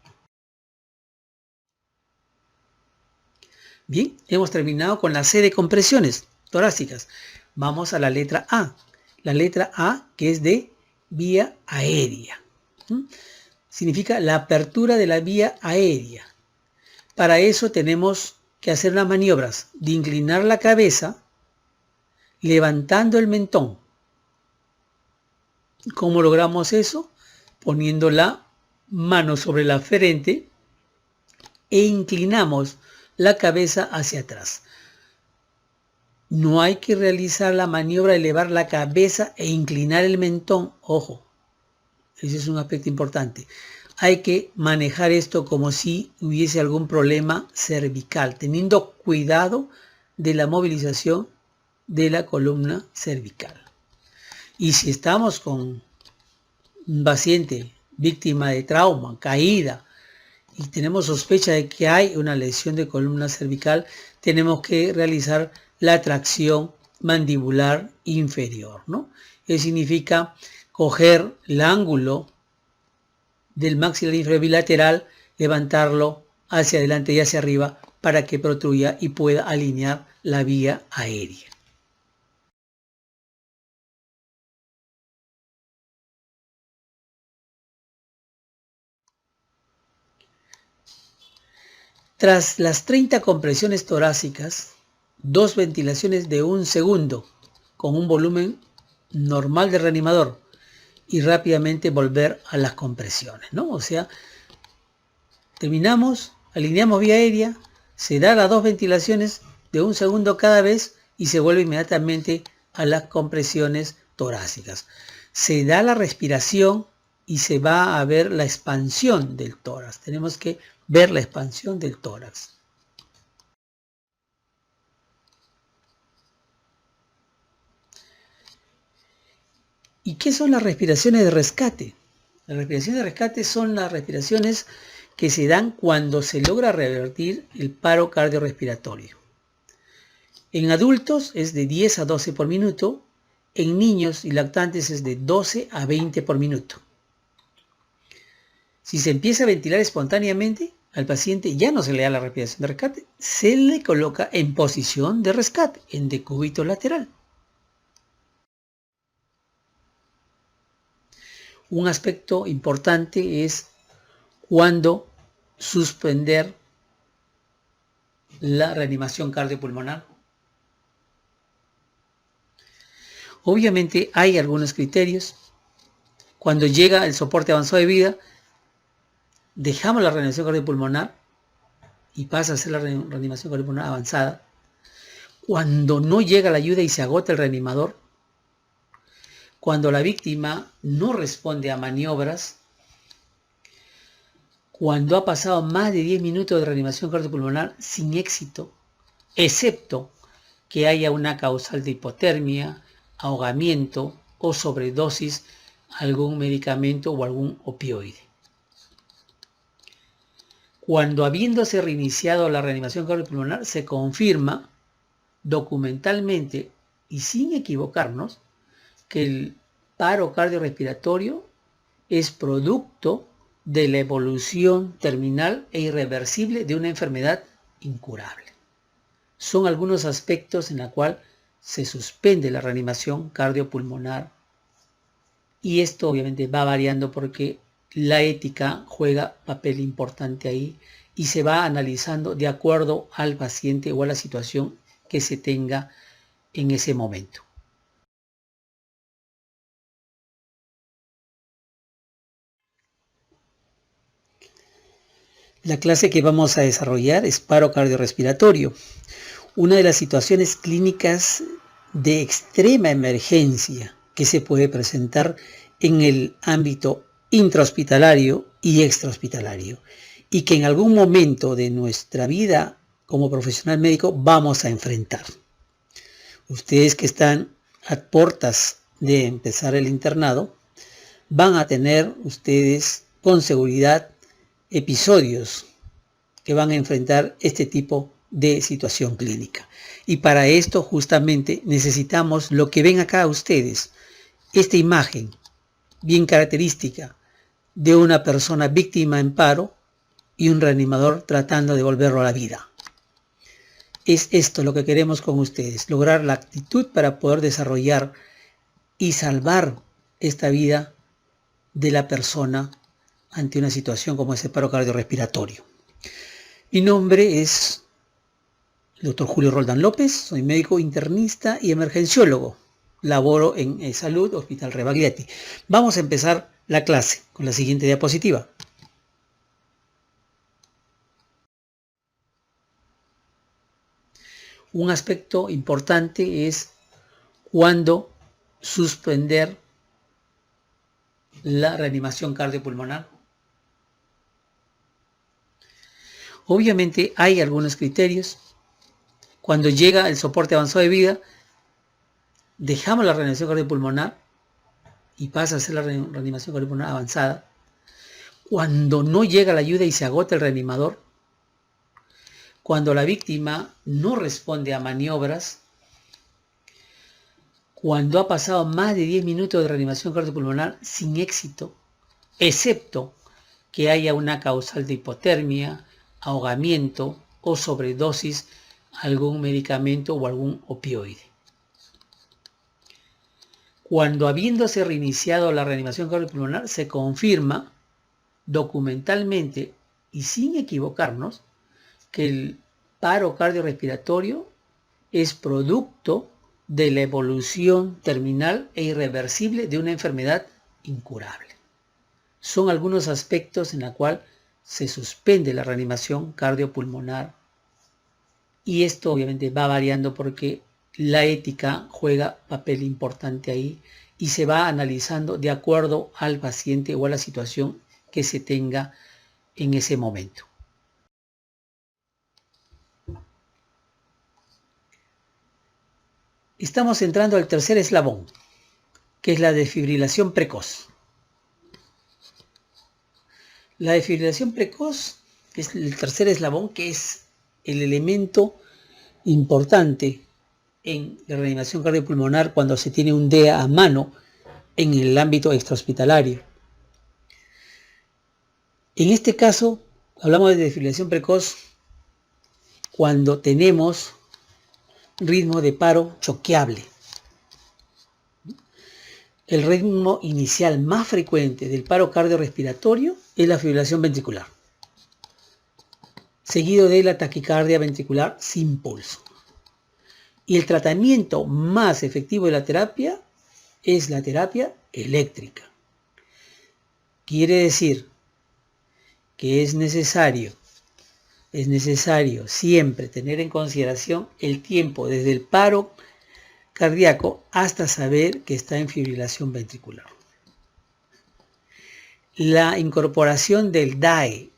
Speaker 1: Bien, hemos terminado con la C de compresiones torácicas. Vamos a la letra A. La letra A, que es de vía aérea. Significa la apertura de la vía aérea. Para eso tenemos que hacer unas maniobras de inclinar la cabeza levantando el mentón. ¿Cómo logramos eso? Poniendo la mano sobre la frente e inclinamos la cabeza hacia atrás. No hay que realizar la maniobra de elevar la cabeza e inclinar el mentón. Ojo, ese es un aspecto importante. Hay que manejar esto como si hubiese algún problema cervical, teniendo cuidado de la movilización de la columna cervical. Y si estamos con un paciente víctima de trauma, caída, y tenemos sospecha de que hay una lesión de columna cervical, tenemos que realizar la tracción mandibular inferior, ¿no? Eso significa coger el ángulo del maxilar inferior bilateral, levantarlo hacia adelante y hacia arriba para que protruya y pueda alinear la vía aérea. Tras las 30 compresiones torácicas, 2 ventilaciones de 1 segundo con un volumen normal de reanimador y rápidamente volver a las compresiones, ¿no? O sea, terminamos, alineamos vía aérea, se da las 2 ventilaciones de 1 segundo cada vez y se vuelve inmediatamente a las compresiones torácicas. Se da la respiración y se va a ver la expansión del tórax. Tenemos que ver la expansión del tórax. ¿Y qué son las respiraciones de rescate? Las respiraciones de rescate son las respiraciones que se dan cuando se logra revertir el paro cardiorrespiratorio. En adultos es de 10 a 12 por minuto, en niños y lactantes es de 12 a 20 por minuto. Si se empieza a ventilar espontáneamente, al paciente ya no se le da la respiración de rescate, se le coloca en posición de rescate, en decúbito lateral. Un aspecto importante es cuándo suspender la reanimación cardiopulmonar. Obviamente hay algunos criterios. Cuando llega el soporte avanzado de vida, dejamos la reanimación cardiopulmonar y pasa a ser la reanimación cardiopulmonar avanzada. Cuando no llega la ayuda y se agota el reanimador, cuando la víctima no responde a maniobras, cuando ha pasado más de 10 minutos de reanimación cardiopulmonar sin éxito, excepto que haya una causal de hipotermia, ahogamiento o sobredosis, algún medicamento o algún opioide. Cuando habiéndose reiniciado la reanimación cardiopulmonar se confirma documentalmente y sin equivocarnos que el paro cardiorrespiratorio es producto de la evolución terminal e irreversible de una enfermedad incurable. Son algunos aspectos en los cuales se suspende la reanimación cardiopulmonar y esto obviamente va variando porque la ética juega papel importante ahí y se va analizando de acuerdo al paciente o a la situación que se tenga en ese momento. La clase que vamos a desarrollar es paro cardiorrespiratorio. Una de las situaciones clínicas de extrema emergencia que se puede presentar en el ámbito intrahospitalario y extrahospitalario, y que en algún momento de nuestra vida como profesional médico vamos a enfrentar. Ustedes que están a puertas de empezar el internado, van a tener ustedes con seguridad episodios que van a enfrentar este tipo de situación clínica. Y para esto justamente necesitamos lo que ven acá ustedes, esta imagen bien característica de una persona víctima en paro y un reanimador tratando de volverlo a la vida. Es esto lo que queremos con ustedes, lograr la actitud para poder desarrollar y salvar esta vida de la persona ante una situación como ese paro cardiorrespiratorio. Mi nombre es el doctor Julio Roldán López, soy médico internista y emergenciólogo. Laboro en Salud Hospital Rebagliati. Vamos a empezar la clase con la siguiente diapositiva. Un aspecto importante es cuándo suspender la reanimación cardiopulmonar. Obviamente hay algunos criterios. Cuando llega el soporte avanzado de vida, dejamos la reanimación cardiopulmonar y pasa a ser la reanimación cardiopulmonar avanzada. Cuando no llega la ayuda y se agota el reanimador, cuando la víctima no responde a maniobras, cuando ha pasado más de 10 minutos de reanimación cardiopulmonar sin éxito, excepto que haya una causal de hipotermia, ahogamiento o sobredosis, algún medicamento o algún opioide. Cuando habiéndose reiniciado la reanimación cardiopulmonar se confirma documentalmente y sin equivocarnos que el paro cardiorrespiratorio es producto de la evolución terminal e irreversible de una enfermedad incurable. Son algunos aspectos en los cuales se suspende la reanimación cardiopulmonar y esto obviamente va variando porque la ética juega papel importante ahí y se va analizando de acuerdo al paciente o a la situación que se tenga en ese momento. Estamos entrando al tercer eslabón, que es la desfibrilación precoz. La desfibrilación precoz es el tercer eslabón, que es el elemento importante en la reanimación cardiopulmonar cuando se tiene un DEA a mano en el ámbito extrahospitalario. En este caso, hablamos de desfibrilación precoz cuando tenemos ritmo de paro choqueable. El ritmo inicial más frecuente del paro cardiorrespiratorio es la fibrilación ventricular, seguido de la taquicardia ventricular sin pulso. Y el tratamiento más efectivo de la terapia es la terapia eléctrica. Quiere decir que es necesario siempre tener en consideración el tiempo desde el paro cardíaco hasta saber que está en fibrilación ventricular. La incorporación del DAE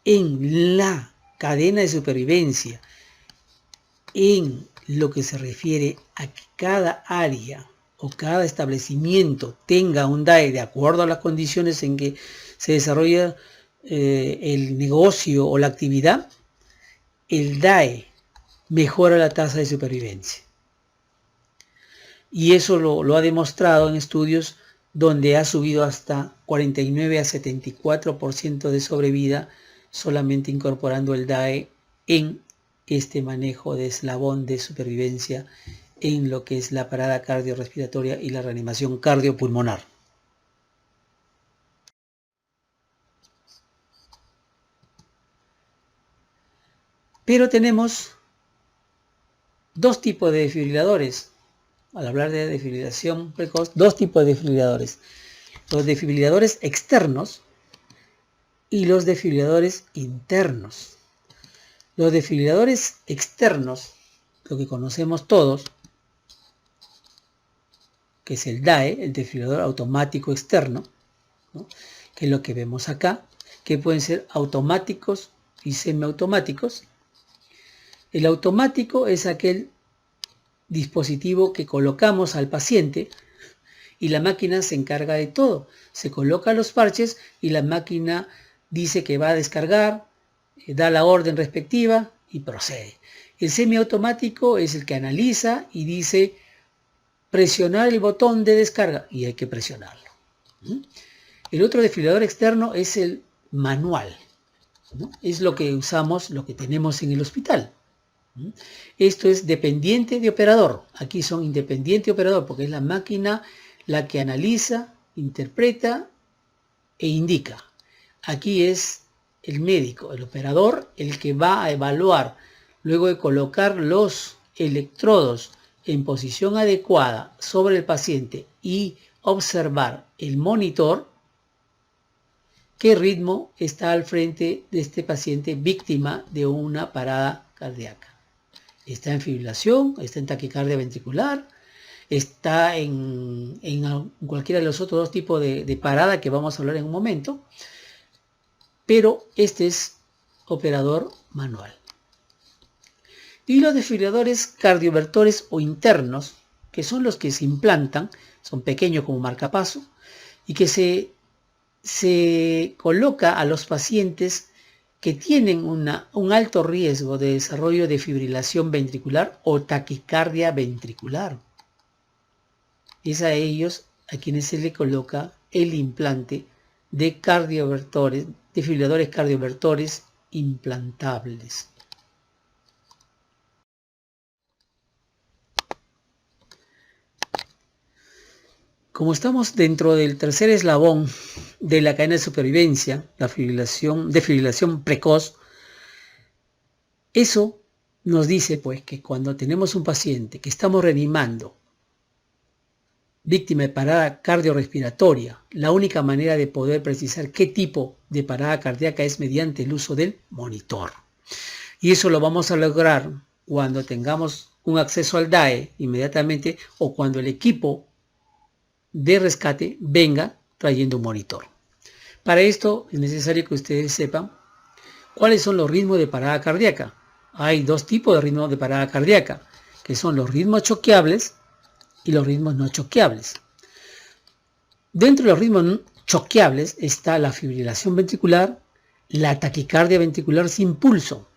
Speaker 1: en la cadena de supervivencia, en lo que se refiere a que cada área o cada establecimiento tenga un DAE de acuerdo a las condiciones en que se desarrolla el negocio o la actividad, el DAE mejora la tasa de supervivencia. Y eso lo ha demostrado en estudios donde ha subido hasta 49 a 74% de sobrevida solamente incorporando el DAE en este manejo de eslabón de supervivencia en lo que es la parada cardiorrespiratoria y la reanimación cardiopulmonar. Pero tenemos dos tipos de desfibriladores. Al hablar de desfibrilación precoz, dos tipos de desfibriladores. Los desfibriladores externos y los desfibriladores internos. Los desfibriladores externos, lo que conocemos todos, que es el DAE, el desfibrilador automático externo, ¿no? Que es lo que vemos acá, que pueden ser automáticos y semiautomáticos. El automático es aquel dispositivo que colocamos al paciente y la máquina se encarga de todo. Se colocan los parches y la máquina dice que va a descargar, da la orden respectiva y procede. El semiautomático es el que analiza y dice presionar el botón de descarga y hay que presionarlo. El otro desfibrilador externo es el manual, ¿no? Es lo que usamos, lo que tenemos en el hospital. Esto es dependiente de operador. Aquí son independiente de operador porque es la máquina la que analiza, interpreta e indica. Aquí es el médico, el operador, el que va a evaluar, luego de colocar los electrodos en posición adecuada sobre el paciente y observar el monitor, qué ritmo está al frente de este paciente víctima de una parada cardíaca. ¿Está en fibrilación? ¿Está en taquicardia ventricular? ¿Está en cualquiera de los otros dos tipos de parada que vamos a hablar en un momento? Pero este es operador manual. Y los desfibriladores cardiovertores o internos, que son los que se implantan, son pequeños como marcapaso, y que se coloca a los pacientes que tienen un alto riesgo de desarrollo de fibrilación ventricular o taquicardia ventricular. Es a ellos a quienes se le coloca el implante de cardiovertores, desfibriladores cardiovertores implantables. Como estamos dentro del tercer eslabón de la cadena de supervivencia, la desfibrilación precoz, eso nos dice pues que cuando tenemos un paciente que estamos reanimando, víctima de parada cardiorrespiratoria, la única manera de poder precisar qué tipo de parada cardíaca es mediante el uso del monitor. Y eso lo vamos a lograr cuando tengamos un acceso al DAE inmediatamente o cuando el equipo de rescate venga trayendo un monitor. Para esto es necesario que ustedes sepan cuáles son los ritmos de parada cardíaca. Hay dos tipos de ritmos de parada cardíaca, que son los ritmos choqueables y los ritmos no choqueables. Dentro de los ritmos choqueables está la fibrilación ventricular, la taquicardia ventricular sin pulso.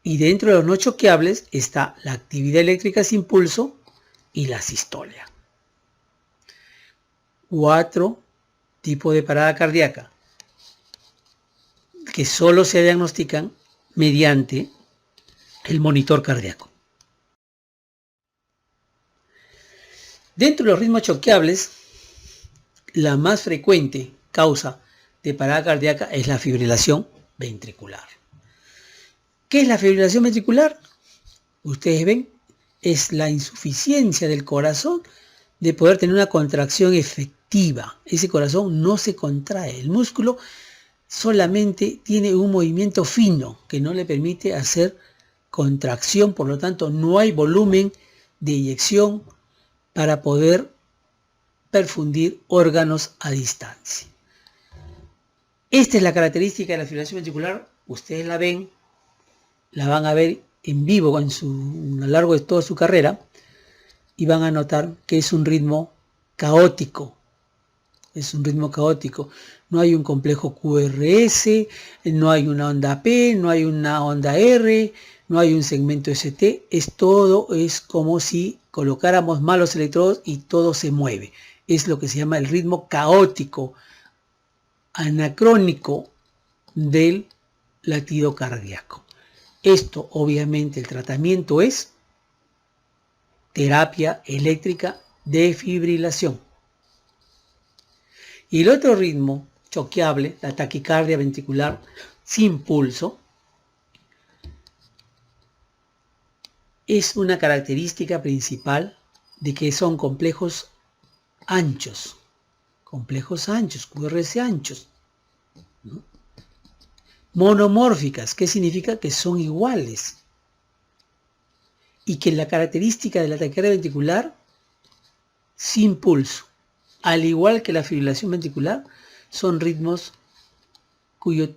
Speaker 1: Y dentro de los no choqueables está la actividad eléctrica sin pulso y la sistolia. 4 tipos de parada cardíaca que solo se diagnostican mediante el monitor cardíaco. Dentro de los ritmos choqueables, la más frecuente causa de parada cardíaca es la fibrilación ventricular. ¿Qué es la fibrilación ventricular? Ustedes ven, es la insuficiencia del corazón de poder tener una contracción efectiva. Ese corazón no se contrae, el músculo solamente tiene un movimiento fino que no le permite hacer contracción, por lo tanto no hay volumen de eyección para poder perfundir órganos a distancia. Esta es la característica de la fibrilación ventricular. Ustedes la ven, la van a ver en vivo a lo largo de toda su carrera y van a notar que es un ritmo caótico. Es un ritmo caótico. No hay un complejo QRS, no hay una onda P, no hay una onda R, no hay un segmento ST. Es como si colocáramos malos electrodos y todo se mueve. Es lo que se llama el ritmo caótico, anacrónico del latido cardíaco. Esto, obviamente, el tratamiento es terapia eléctrica de fibrilación. Y el otro ritmo choqueable, la taquicardia ventricular sin pulso, es una característica principal de que son complejos anchos, QRS anchos, ¿no? Monomórficas, ¿qué significa? Que son iguales. Y que la característica de la taquicardia ventricular sin pulso. Al igual que la fibrilación ventricular, son ritmos cuyo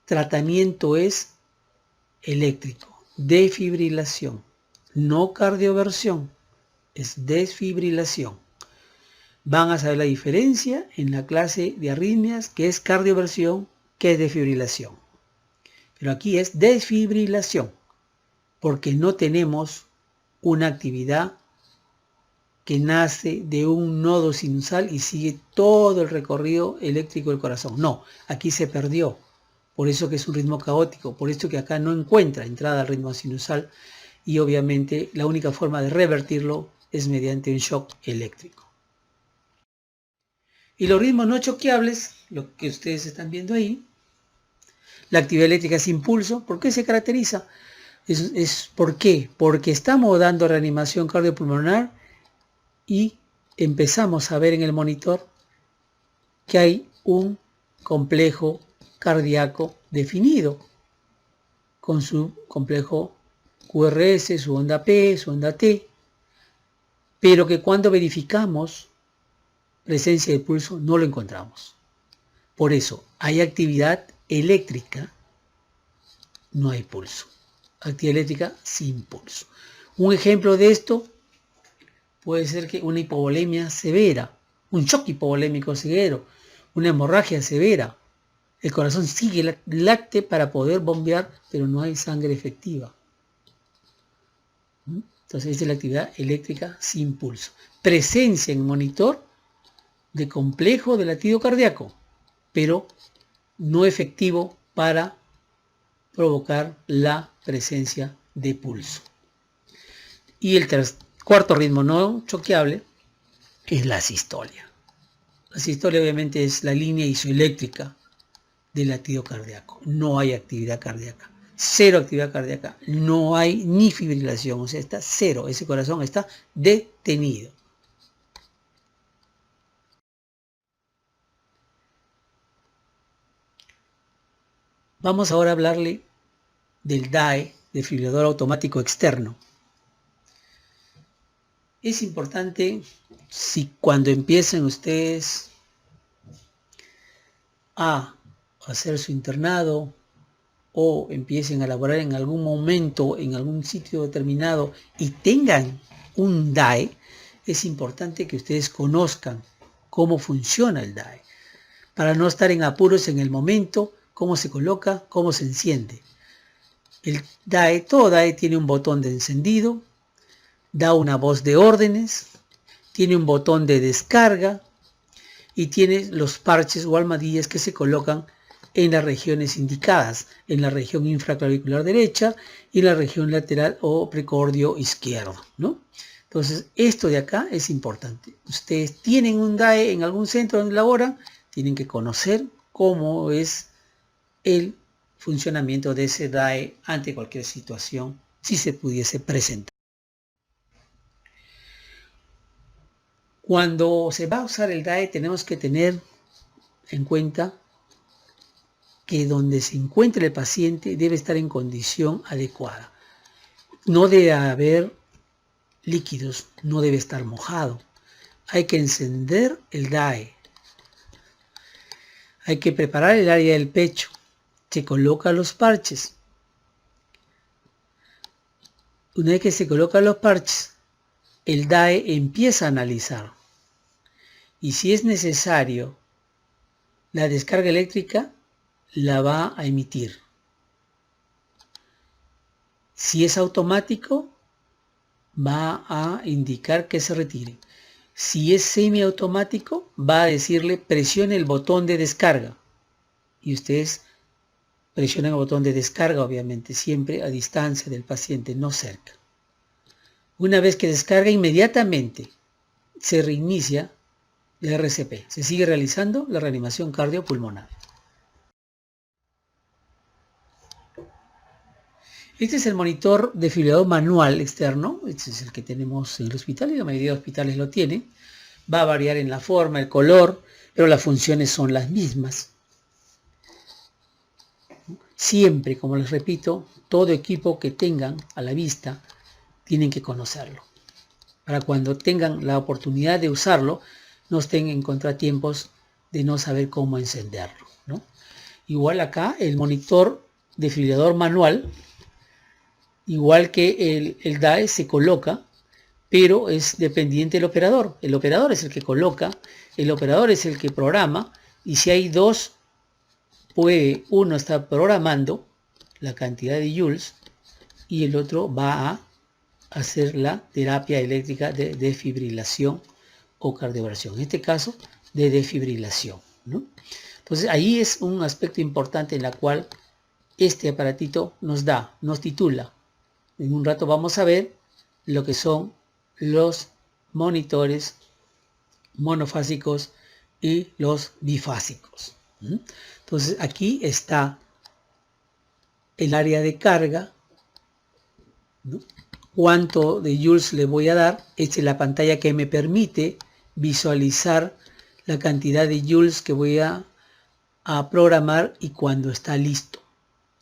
Speaker 1: tratamiento es eléctrico. Desfibrilación, no cardioversión, es desfibrilación. Van a saber la diferencia en la clase de arritmias, que es cardioversión, que es desfibrilación. Pero aquí es desfibrilación, porque no tenemos una actividad que nace de un nodo sinusal y sigue todo el recorrido eléctrico del corazón. No, aquí se perdió. Por eso que es un ritmo caótico, por eso que acá no encuentra entrada al ritmo sinusal y obviamente la única forma de revertirlo es mediante un shock eléctrico. Y los ritmos no choqueables, lo que ustedes están viendo ahí, la actividad eléctrica sin pulso, ¿por qué se caracteriza? ¿Por qué? Porque estamos dando reanimación cardiopulmonar y empezamos a ver en el monitor que hay un complejo cardíaco definido con su complejo QRS, su onda P, su onda T, pero que cuando verificamos presencia de pulso no lo encontramos. Por eso hay actividad eléctrica, no hay pulso. Actividad eléctrica sin pulso. Un ejemplo de esto puede ser que una hipovolemia severa, un shock hipovolémico severo, una hemorragia severa. El corazón sigue late para poder bombear, pero no hay sangre efectiva. Entonces, esta es la actividad eléctrica sin pulso. Presencia en monitor de complejo de latido cardíaco, pero no efectivo para provocar la presencia de pulso. Y el cuarto ritmo no choqueable es la sistolia. La sistolia obviamente es la línea isoeléctrica del latido cardíaco. No hay actividad cardíaca. Cero actividad cardíaca. No hay ni fibrilación. O sea, está cero. Ese corazón está detenido. Vamos ahora a hablarle del DAE, desfibrilador automático externo. Es importante, si cuando empiecen ustedes a hacer su internado o empiecen a laborar en algún momento en algún sitio determinado y tengan un DAE, es importante que ustedes conozcan cómo funciona el DAE para no estar en apuros en el momento, cómo se coloca, cómo se enciende. El DAE, todo DAE tiene un botón de encendido, da una voz de órdenes, tiene un botón de descarga y tiene los parches o almohadillas que se colocan en las regiones indicadas, en la región infraclavicular derecha y en la región lateral o precordio izquierdo, ¿no? Entonces, esto de acá es importante. Ustedes tienen un DAE en algún centro donde laboran, tienen que conocer cómo es el funcionamiento de ese DAE ante cualquier situación, si se pudiese presentar. Cuando se va a usar el DAE tenemos que tener en cuenta que donde se encuentre el paciente debe estar en condición adecuada. No debe haber líquidos, no debe estar mojado. Hay que encender el DAE. Hay que preparar el área del pecho. Se colocan los parches. Una vez que se colocan los parches, el DAE empieza a analizar. Y si es necesario, la descarga eléctrica la va a emitir. Si es automático, va a indicar que se retire. Si es semiautomático, va a decirle presione el botón de descarga. Y ustedes presionan el botón de descarga, obviamente, siempre a distancia del paciente, no cerca. Una vez que descarga, inmediatamente se reinicia el RCP. Se sigue realizando la reanimación cardiopulmonar. Este es el monitor desfibrilador manual externo. Este es el que tenemos en el hospital y la mayoría de hospitales lo tienen. Va a variar en la forma, el color, pero las funciones son las mismas. Siempre, como les repito, todo equipo que tengan a la vista tienen que conocerlo. para cuando tengan la oportunidad de usarlo, no estén en contratiempos de no saber cómo encenderlo, ¿no? Igual acá el monitor desfibrilador manual, igual que el DAE, se coloca, pero es dependiente del operador. El operador es el que coloca, el operador es el que programa, y si hay dos, puede uno estar programando la cantidad de joules y el otro va a hacer la terapia eléctrica de desfibrilación o cardioversión. En este caso, de desfibrilación, ¿no? Entonces, ahí es un aspecto importante en la cual este aparatito nos titula. En un rato vamos a ver lo que son los monitores monofásicos y los bifásicos. Entonces, aquí está el área de carga, ¿no? Cuánto de joules le voy a dar. Esta es la pantalla que me permite visualizar la cantidad de joules que voy a programar, y cuando está listo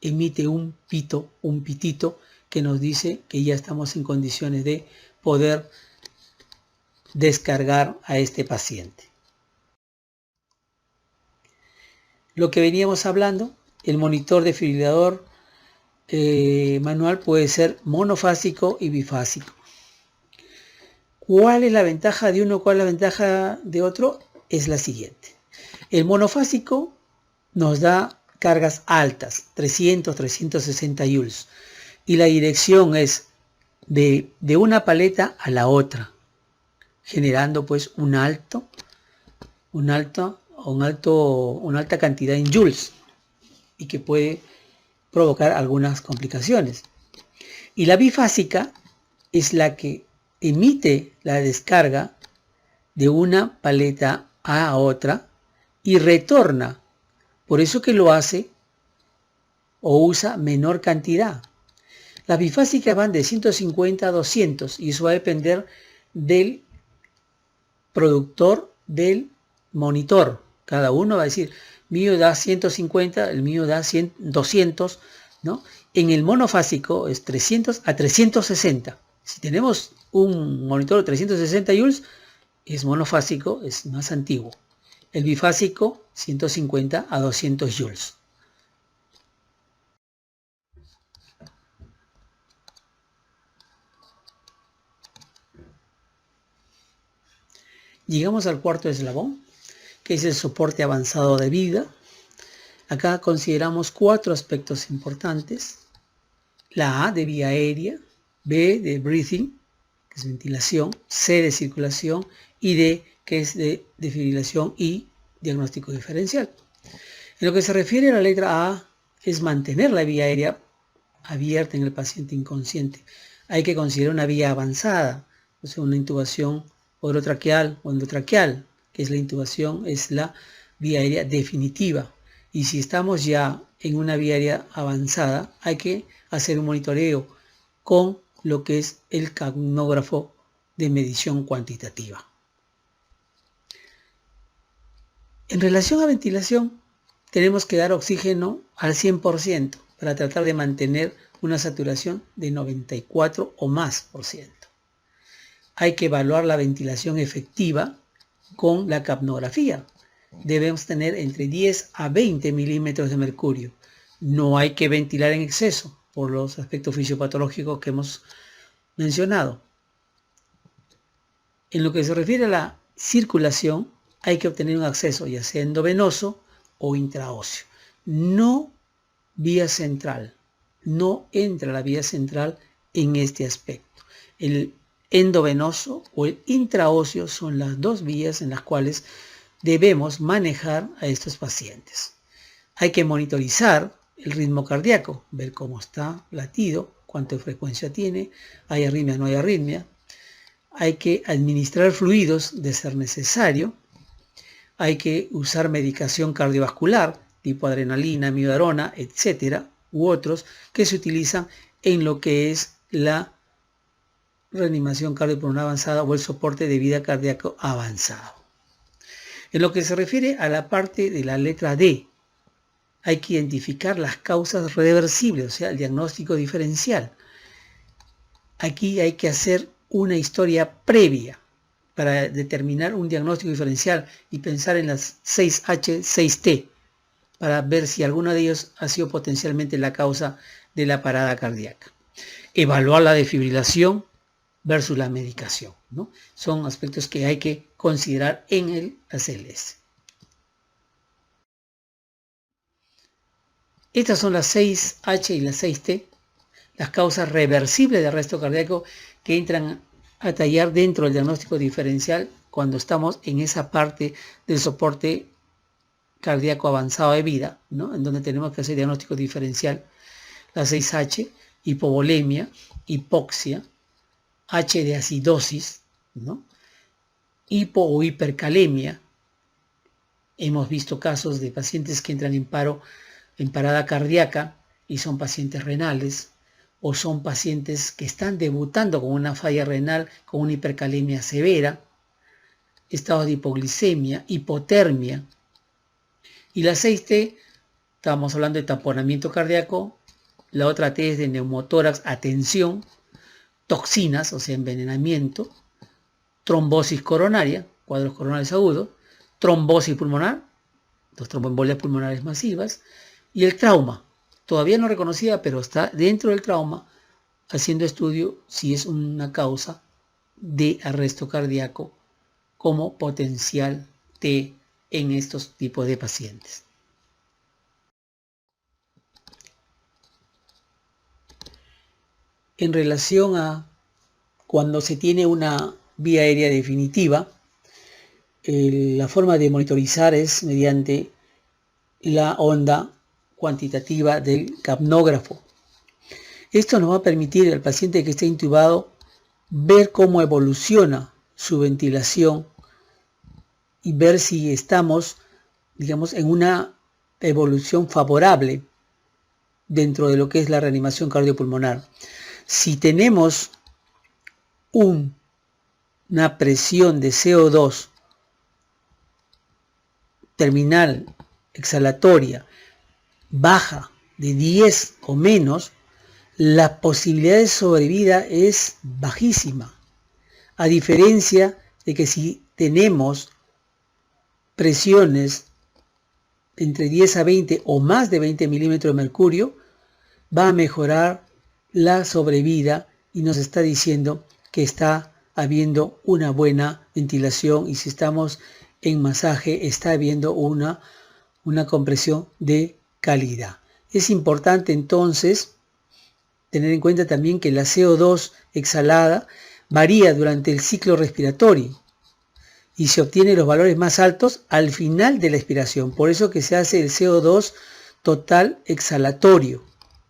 Speaker 1: emite un pitito que nos dice que ya estamos en condiciones de poder descargar a este paciente. Lo que veníamos hablando, el monitor desfibrilador manual puede ser monofásico y bifásico. ¿Cuál es la ventaja de uno? ¿Cuál es la ventaja de otro? Es la siguiente. El monofásico nos da cargas altas, 300, 360 joules. Y la dirección es de una paleta a la otra, generando pues una alta cantidad en joules, y que puede provocar algunas complicaciones. Y la bifásica es la que emite la descarga de una paleta a otra y retorna. Por eso que lo hace o usa menor cantidad. Las bifásicas van de 150 a 200 y eso va a depender del productor del monitor. Cada uno va a decir, mío da 150, el mío da 200, ¿no? En el monofásico es 300 a 360. Si tenemos un monitor de 360 joules, es monofásico, es más antiguo. El bifásico, 150 a 200 joules. Llegamos al cuarto eslabón, que es el soporte avanzado de vida. Acá consideramos 4 aspectos importantes. La A de vía aérea, B de breathing, que es ventilación, C de circulación y D, que es de desfibrilación y diagnóstico diferencial. En lo que se refiere a la letra A, es mantener la vía aérea abierta en el paciente inconsciente. Hay que considerar una vía avanzada, o sea, una intubación orotraqueal o endotraqueal, que es la intubación, es la vía aérea definitiva. Y si estamos ya en una vía aérea avanzada, hay que hacer un monitoreo con lo que es el capnógrafo de medición cuantitativa. En relación a ventilación, tenemos que dar oxígeno al 100% para tratar de mantener una saturación de 94 o más por ciento. Hay que evaluar la ventilación efectiva con la capnografía. Debemos tener entre 10 a 20 milímetros de mercurio. No hay que ventilar en exceso por los aspectos fisiopatológicos que hemos mencionado. En lo que se refiere a la circulación, hay que obtener un acceso ya sea endovenoso o intraóseo. No vía central. No entra la vía central en este aspecto. El endovenoso o el intraóseo son las dos vías en las cuales debemos manejar a estos pacientes. Hay que monitorizar el ritmo cardíaco, ver cómo está latido, cuánta frecuencia tiene, hay arritmia, no hay arritmia. Hay que administrar fluidos de ser necesario. Hay que usar medicación cardiovascular, tipo adrenalina, miodarona, etcétera, u otros que se utilizan en lo que es la reanimación cardiopulmonar avanzada o el soporte de vida cardíaco avanzado. En lo que se refiere a la parte de la letra D, hay que identificar las causas reversibles, o sea, el diagnóstico diferencial. Aquí hay que hacer una historia previa para determinar un diagnóstico diferencial y pensar en las 6H, 6T, para ver si alguno de ellos ha sido potencialmente la causa de la parada cardíaca. Evaluar la defibrilación versus la medicación, ¿no? Son aspectos que hay que considerar en el ACLS. Estas son las 6H y las 6T, las causas reversibles de arresto cardíaco que entran a tallar dentro del diagnóstico diferencial cuando estamos en esa parte del soporte cardíaco avanzado de vida, ¿no? En donde tenemos que hacer diagnóstico diferencial. La 6H, hipovolemia, hipoxia, H de acidosis, ¿no? Hipo o hipercalemia. Hemos visto casos de pacientes que entran en paro, en parada cardíaca y son pacientes renales, o son pacientes que están debutando con una falla renal, con una hipercalemia severa, estados de hipoglicemia, hipotermia. Y la 6T, estábamos hablando de taponamiento cardíaco, la otra T es de neumotórax, atención, toxinas, o sea, envenenamiento, trombosis coronaria, cuadros coronarios agudos, trombosis pulmonar, dos tromboembolias pulmonares masivas, y el trauma, todavía no reconocida, pero está dentro del trauma, haciendo estudio si es una causa de arresto cardíaco como potencial T en estos tipos de pacientes. En relación a cuando se tiene una vía aérea definitiva, la forma de monitorizar es mediante la onda cuantitativa del capnógrafo. Esto nos va a permitir al paciente que esté intubado ver cómo evoluciona su ventilación y ver si estamos, digamos, en una evolución favorable dentro de lo que es la reanimación cardiopulmonar. Si tenemos una presión de CO2 terminal exhalatoria baja de 10 o menos, la posibilidad de sobrevida es bajísima. A diferencia de que si tenemos presiones entre 10 a 20 o más de 20 milímetros de mercurio, va a mejorar la sobrevida y nos está diciendo que está habiendo una buena ventilación, y si estamos en masaje está habiendo una compresión de calidad. Es importante entonces tener en cuenta también que la CO2 exhalada varía durante el ciclo respiratorio y se obtienen los valores más altos al final de la expiración. Por eso que se hace el CO2 total exhalatorio,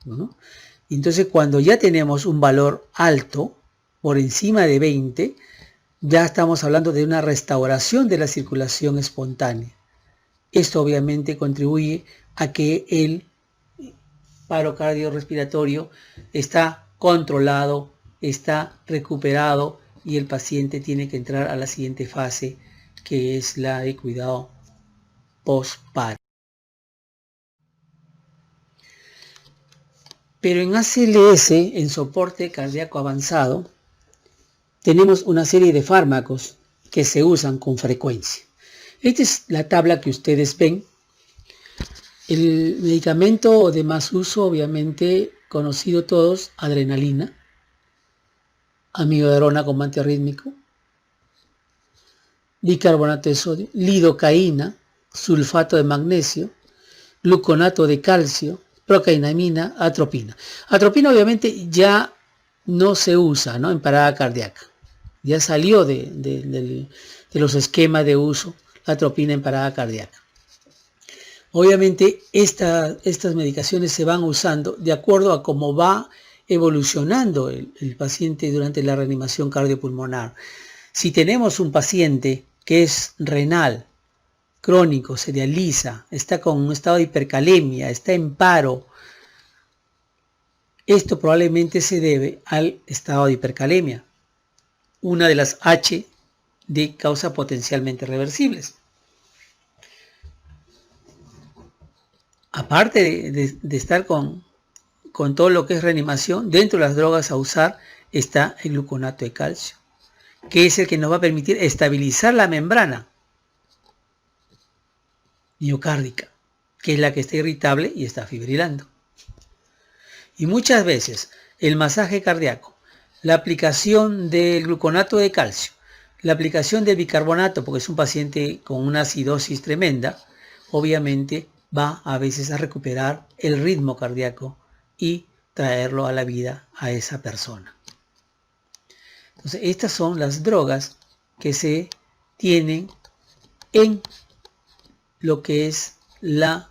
Speaker 1: ¿no? Entonces, cuando ya tenemos un valor alto, por encima de 20, ya estamos hablando de una restauración de la circulación espontánea. Esto obviamente contribuye a que el paro cardiorrespiratorio está controlado, está recuperado y el paciente tiene que entrar a la siguiente fase, que es la de cuidado post-paro. Pero en ACLS, en soporte cardíaco avanzado, tenemos una serie de fármacos que se usan con frecuencia. Esta es la tabla que ustedes ven. El medicamento de más uso, obviamente conocido todos, adrenalina, amiodarona como antiarrítmico, bicarbonato de sodio, lidocaína, sulfato de magnesio, gluconato de calcio, procainamina, atropina. Atropina obviamente ya no se usa, ¿no?, en parada cardíaca. Ya salió de los esquemas de uso la atropina en parada cardíaca. Obviamente estas medicaciones se van usando de acuerdo a cómo va evolucionando el paciente durante la reanimación cardiopulmonar. Si tenemos un paciente que es renal, crónico, se dializa, está con un estado de hipercalemia, está en paro, esto probablemente se debe al estado de hipercalemia, una de las H de causa potencialmente reversibles. Aparte de estar con todo lo que es reanimación, dentro de las drogas a usar está el gluconato de calcio, que es el que nos va a permitir estabilizar la membrana miocárdica, que es la que está irritable y está fibrilando. Y muchas veces el masaje cardíaco, la aplicación del gluconato de calcio, la aplicación del bicarbonato, porque es un paciente con una acidosis tremenda, obviamente va a veces a recuperar el ritmo cardíaco y traerlo a la vida a esa persona. Entonces, estas son las drogas que se tienen en lo que es la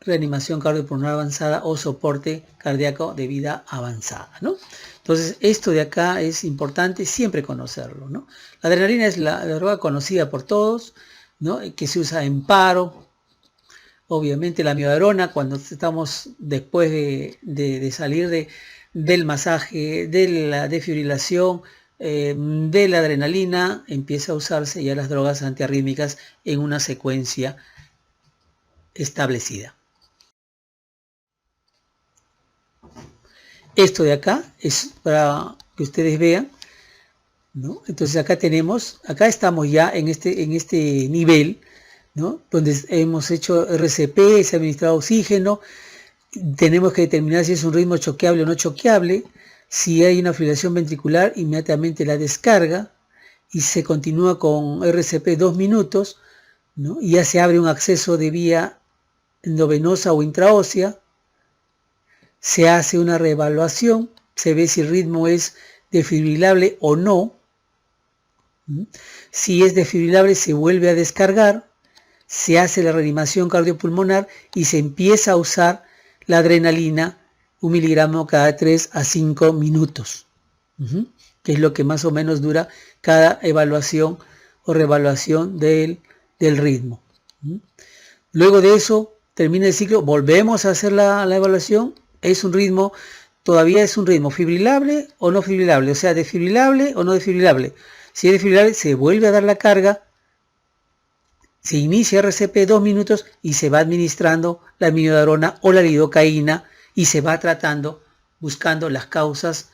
Speaker 1: reanimación cardiopulmonar avanzada o soporte cardíaco de vida avanzada, ¿no? Entonces, esto de acá es importante siempre conocerlo, ¿no? La adrenalina es la droga conocida por todos, ¿no? Que se usa en paro. Obviamente la miodarona, cuando estamos después de salir del masaje, de la desfibrilación, de la adrenalina, empieza a usarse ya las drogas antiarrítmicas en una secuencia establecida. Esto de acá es para que ustedes vean, ¿no? Entonces acá estamos ya en este nivel, ¿no? Donde hemos hecho RCP, se ha administrado oxígeno, tenemos que determinar si es un ritmo choqueable o no choqueable. Si hay una fibrilación ventricular, inmediatamente la descarga y se continúa con RCP 2 minutos, ¿no? Y ya se abre un acceso de vía endovenosa o intraósea. Se hace una reevaluación, se ve si el ritmo es desfibrilable o no. Si es desfibrilable, se vuelve a descargar, se hace la reanimación cardiopulmonar y se empieza a usar la adrenalina 1 miligramo cada 3 a 5 minutos, que es lo que más o menos dura cada evaluación o reevaluación del ritmo. Luego de eso, termina el ciclo, volvemos a hacer la evaluación. Es un ritmo, todavía es un ritmo fibrilable o no fibrilable, o sea, desfibrilable o no desfibrilable. Si es desfibrilable, se vuelve a dar la carga, se inicia RCP 2 minutos y se va administrando la miodarona o la lidocaína y se va tratando, buscando las causas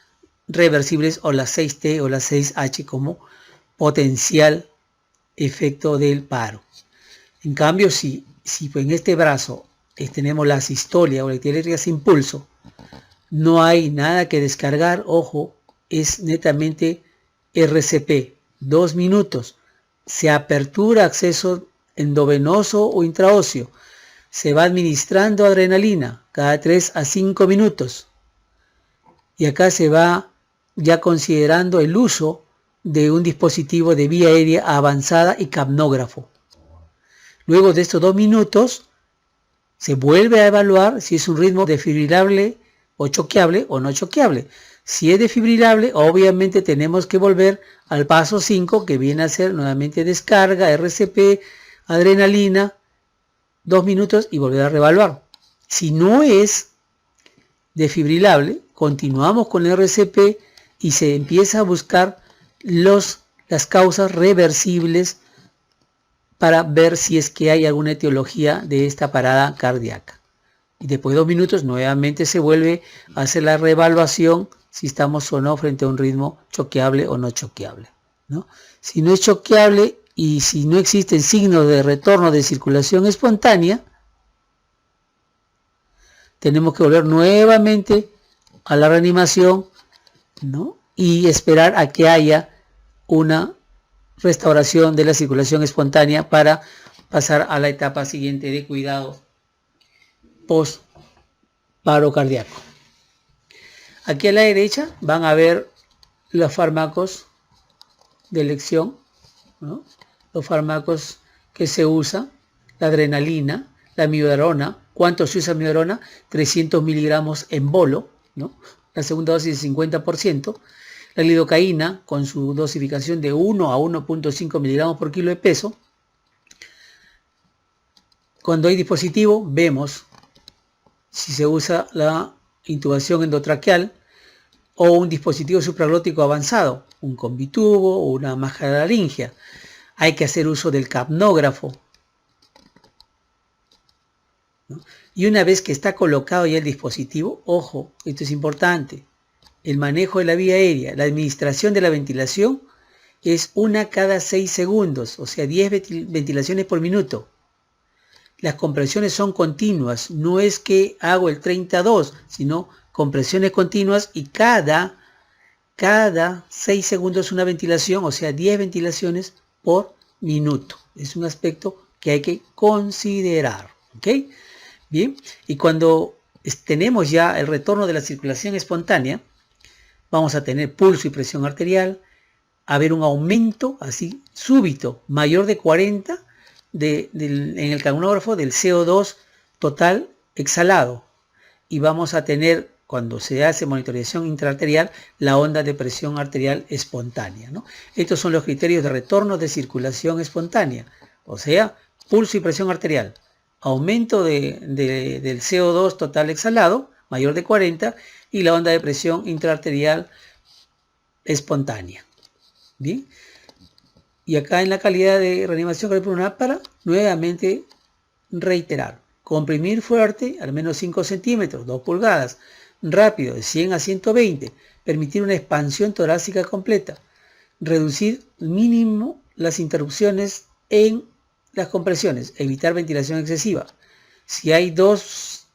Speaker 1: reversibles o las 6T o las 6H como potencial efecto del paro. En cambio, si en este brazo tenemos la sistolia o la eléctrica sin pulso, no hay nada que descargar, ojo, es netamente RCP, 2 minutos, se apertura acceso endovenoso o intraóseo, se va administrando adrenalina cada 3 a 5 minutos y acá se va ya considerando el uso de un dispositivo de vía aérea avanzada y capnógrafo. Luego de estos 2 minutos se vuelve a evaluar si es un ritmo desfibrilable o choqueable o no choqueable. Si es desfibrilable, obviamente tenemos que volver al paso 5, que viene a ser nuevamente descarga, RCP, adrenalina, 2 minutos y volver a reevaluar. Si no es desfibrilable, continuamos con RCP y se empieza a buscar las causas reversibles para ver si es que hay alguna etiología de esta parada cardíaca. Y después de 2 minutos nuevamente se vuelve a hacer la reevaluación si estamos o no frente a un ritmo choqueable o no choqueable, ¿no? Si no es choqueable y si no existen signos de retorno de circulación espontánea, tenemos que volver nuevamente a la reanimación, ¿no? Y esperar a que haya una restauración de la circulación espontánea para pasar a la etapa siguiente de cuidado post paro cardíaco. Aquí a la derecha van a ver los fármacos de elección, ¿no? Los fármacos que se usa, la adrenalina, la miodarona. ¿Cuánto se usa miodarona? 300 miligramos en bolo, ¿no? La segunda dosis de 50%. La lidocaína, con su dosificación de 1 a 1.5 miligramos por kilo de peso. Cuando hay dispositivo, vemos si se usa la intubación endotraqueal o un dispositivo supraglótico avanzado, un combitubo o una maja de laringia. Hay que hacer uso del capnógrafo, ¿no? Y una vez que está colocado ya el dispositivo, ojo, esto es importante, el manejo de la vía aérea, la administración de la ventilación es 1 cada 6 segundos, o sea, 10 ventilaciones por minuto. Las compresiones son continuas, no es que hago el 32, sino compresiones continuas y cada 6 segundos una ventilación, o sea, 10 ventilaciones por minuto. Es un aspecto que hay que considerar, ¿ok? Bien, y cuando tenemos ya el retorno de la circulación espontánea, vamos a tener pulso y presión arterial, a ver un aumento así súbito, mayor de 40 en el cronógrafo del CO2 total exhalado. Y vamos a tener, cuando se hace monitorización intraarterial, la onda de presión arterial espontánea, ¿no? Estos son los criterios de retorno de circulación espontánea, o sea, pulso y presión arterial, aumento del CO2 total exhalado, mayor de 40, y la onda de presión intraarterial espontánea. Bien, y acá en la calidad de reanimación cardiopulmonar, para nuevamente reiterar: comprimir fuerte, al menos 5 centímetros, 2 pulgadas, rápido, de 100 a 120, permitir una expansión torácica completa, reducir mínimo las interrupciones en las compresiones, evitar ventilación excesiva. Si hay 2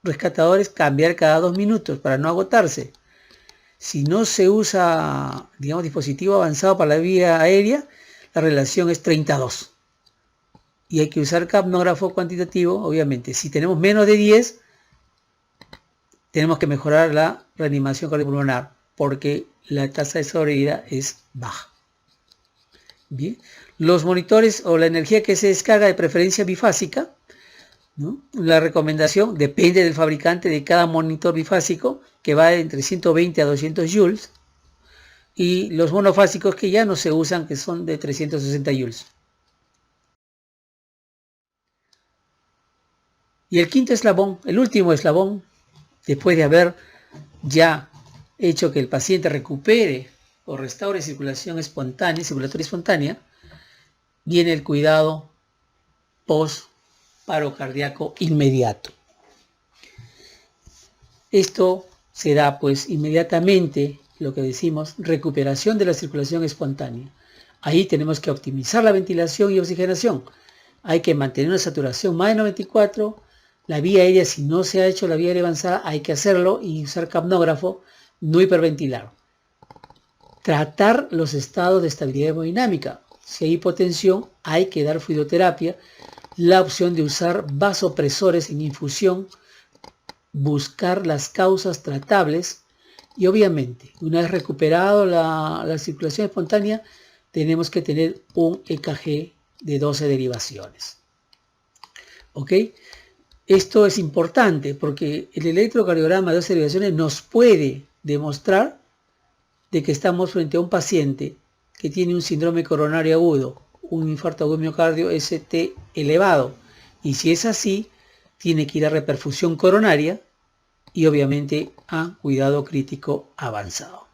Speaker 1: rescatadores, cambiar cada 2 minutos para no agotarse. Si no se usa, digamos, dispositivo avanzado para la vía aérea, la relación es 32. Y hay que usar capnógrafo cuantitativo, obviamente. Si tenemos menos de 10, tenemos que mejorar la reanimación cardiopulmonar, porque la tasa de sobrevida es baja. Bien, los monitores o la energía que se descarga, de preferencia bifásica, ¿no? La recomendación depende del fabricante de cada monitor bifásico, que va entre 120 a 200 joules, y los monofásicos que ya no se usan, que son de 360 joules. Y el quinto eslabón, el último eslabón, después de haber ya hecho que el paciente recupere o restaure circulatoria espontánea, viene el cuidado post paro cardíaco inmediato. Esto se da pues inmediatamente, lo que decimos, recuperación de la circulación espontánea. Ahí tenemos que optimizar la ventilación y oxigenación. Hay que mantener una saturación más de 94. La vía aérea, si no se ha hecho la vía aérea avanzada, hay que hacerlo y usar capnógrafo, no hiperventilar. Tratar los estados de estabilidad hemodinámica. Si hay hipotensión, hay que dar fluidoterapia. La opción de usar vasopresores en infusión, buscar las causas tratables y obviamente, una vez recuperado la circulación espontánea, tenemos que tener un EKG de 12 derivaciones. ¿Ok? Esto es importante porque el electrocardiograma de 12 derivaciones nos puede demostrar de que estamos frente a un paciente que tiene un síndrome coronario agudo, un infarto agudo de miocardio ST elevado, y si es así, tiene que ir a reperfusión coronaria y obviamente a cuidado crítico avanzado.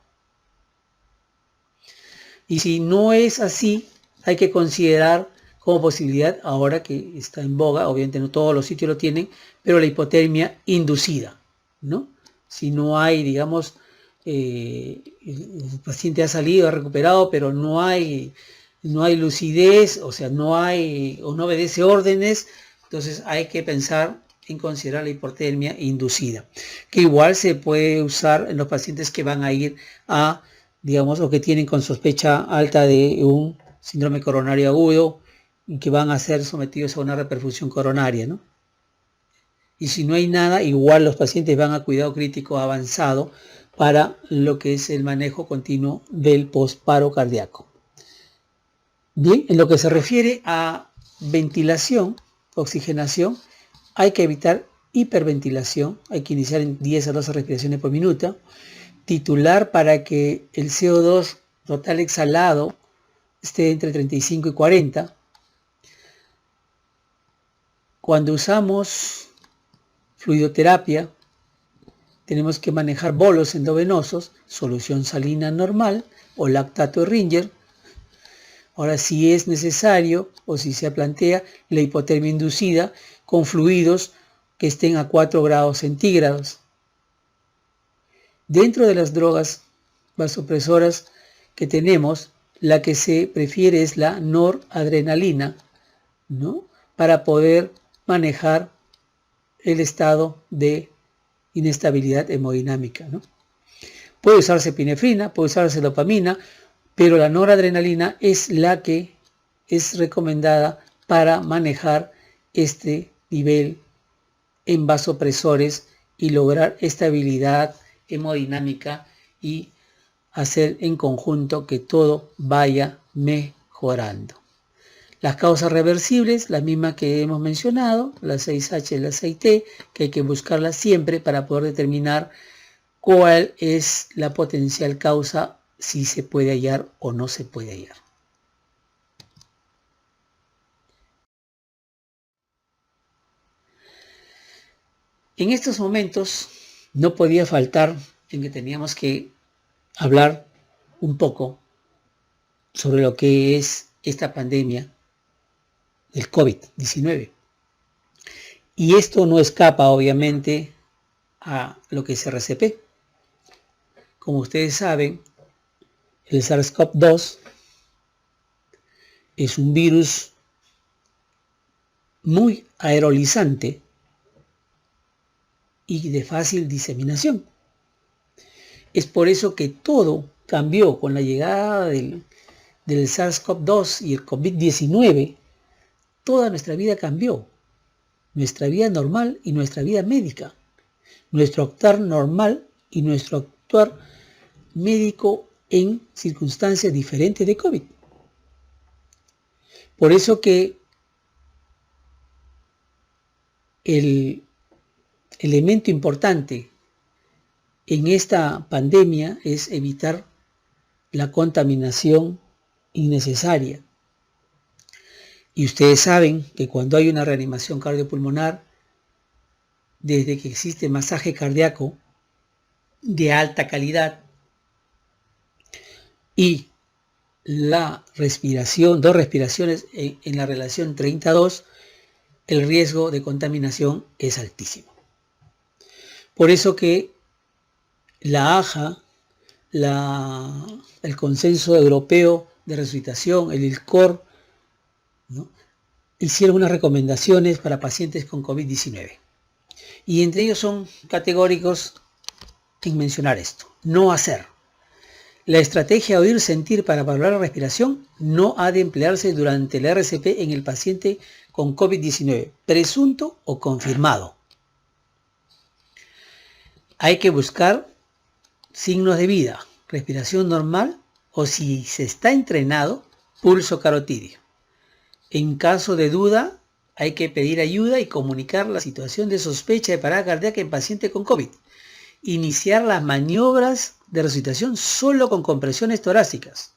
Speaker 1: Y si no es así, hay que considerar como posibilidad, ahora que está en boga, obviamente no todos los sitios lo tienen, pero la hipotermia inducida, ¿no? Si no hay, digamos, el paciente ha salido, ha recuperado, pero no hay lucidez, o sea, no obedece órdenes, entonces hay que pensar en considerar la hipotermia inducida, que igual se puede usar en los pacientes que van a ir a, digamos, o que tienen con sospecha alta de un síndrome coronario agudo y que van a ser sometidos a una reperfusión coronaria, ¿no? Y si no hay nada, igual los pacientes van a cuidado crítico avanzado para lo que es el manejo continuo del postparo cardíaco. Bien, en lo que se refiere a ventilación, oxigenación, hay que evitar hiperventilación, hay que iniciar en 10 a 12 respiraciones por minuto, titular para que el CO2 total exhalado esté entre 35 y 40. Cuando usamos fluidoterapia, tenemos que manejar bolos endovenosos, solución salina normal o lactato de Ringer. Ahora, si es necesario o si se plantea la hipotermia inducida con fluidos que estén a 4 grados centígrados. Dentro de las drogas vasopresoras que tenemos, la que se prefiere es la noradrenalina, ¿no? Para poder manejar el estado de inestabilidad hemodinámica, ¿no? Puede usarse epinefrina, puede usarse dopamina, pero la noradrenalina es la que es recomendada para manejar este nivel en vasopresores y lograr estabilidad hemodinámica y hacer en conjunto que todo vaya mejorando. Las causas reversibles, las mismas que hemos mencionado, la 6H y la 6T, que hay que buscarlas siempre para poder determinar cuál es la potencial causa, si se puede hallar o no se puede hallar. En estos momentos no podía faltar en que teníamos que hablar un poco sobre lo que es esta pandemia del COVID-19. Y esto no escapa, obviamente, a lo que es RCP. Como ustedes saben, el SARS-CoV-2 es un virus muy aerolizante y de fácil diseminación. Es por eso que todo cambió con la llegada del SARS-CoV-2 y el COVID-19. Toda nuestra vida cambió. Nuestra vida normal y nuestra vida médica. Nuestro actuar normal y nuestro actuar médico en circunstancias diferentes de COVID. Por eso que el elemento importante en esta pandemia es evitar la contaminación innecesaria. Y ustedes saben que cuando hay una reanimación cardiopulmonar, desde que existe masaje cardíaco de alta calidad y la respiración, 2 respiraciones en la relación 30-2, el riesgo de contaminación es altísimo. Por eso que la AJA, el Consenso Europeo de Resucitación, el ILCOR, ¿no?, hicieron unas recomendaciones para pacientes con COVID-19. Y entre ellos son categóricos en mencionar esto. No hacer. La estrategia oír-sentir para valorar la respiración no ha de emplearse durante el RCP en el paciente con COVID-19, presunto o confirmado. Hay que buscar signos de vida, respiración normal o, si se está entrenado, pulso carotídeo. En caso de duda, hay que pedir ayuda y comunicar la situación de sospecha de parada cardíaca en paciente con COVID. Iniciar las maniobras de resucitación solo con compresiones torácicas.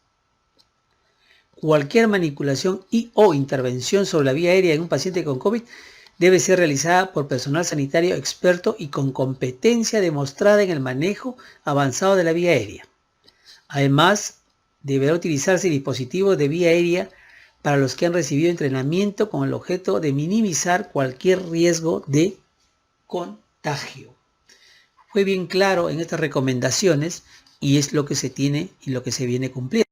Speaker 1: Cualquier manipulación o intervención sobre la vía aérea en un paciente con COVID debe ser realizada por personal sanitario experto y con competencia demostrada en el manejo avanzado de la vía aérea. Además, deberá utilizarse dispositivos de vía aérea para los que han recibido entrenamiento con el objeto de minimizar cualquier riesgo de contagio. Fue bien claro en estas recomendaciones y es lo que se tiene y lo que se viene cumpliendo.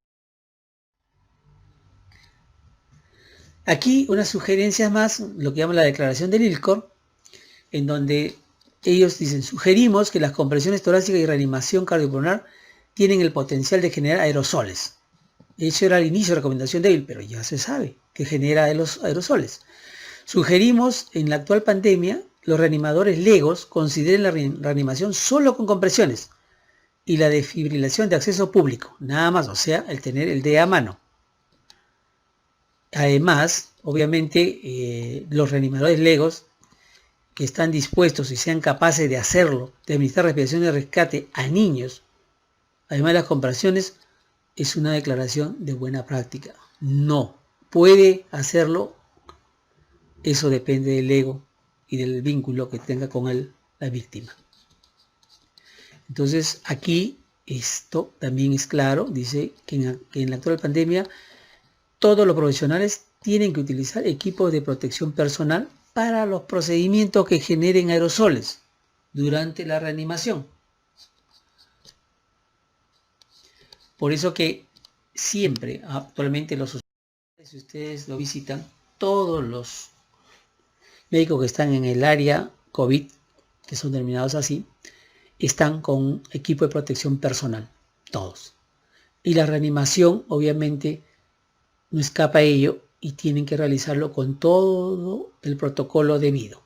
Speaker 1: Aquí unas sugerencias más, lo que llaman la declaración del ILCOR, en donde ellos dicen: sugerimos que las compresiones torácicas y reanimación cardiopulmonar tienen el potencial de generar aerosoles. Eso era el inicio de la recomendación de él, pero ya se sabe que genera los aerosoles. Sugerimos en la actual pandemia, los reanimadores legos consideren la reanimación solo con compresiones y la desfibrilación de acceso público, nada más, o sea, el tener el DEA a mano. Además, obviamente, los reanimadores legos que están dispuestos y sean capaces de hacerlo, de administrar respiración de rescate a niños, además de las compresiones, es una declaración de buena práctica. No puede hacerlo, eso depende del ego y del vínculo que tenga con la víctima. Entonces aquí esto también es claro, dice que en la actual pandemia todos los profesionales tienen que utilizar equipos de protección personal para los procedimientos que generen aerosoles durante la reanimación. Por eso que siempre, actualmente los hospitales, si ustedes lo visitan, todos los médicos que están en el área COVID, que son denominados así, están con equipo de protección personal, todos. Y la reanimación, obviamente, no escapa a ello y tienen que realizarlo con todo el protocolo debido.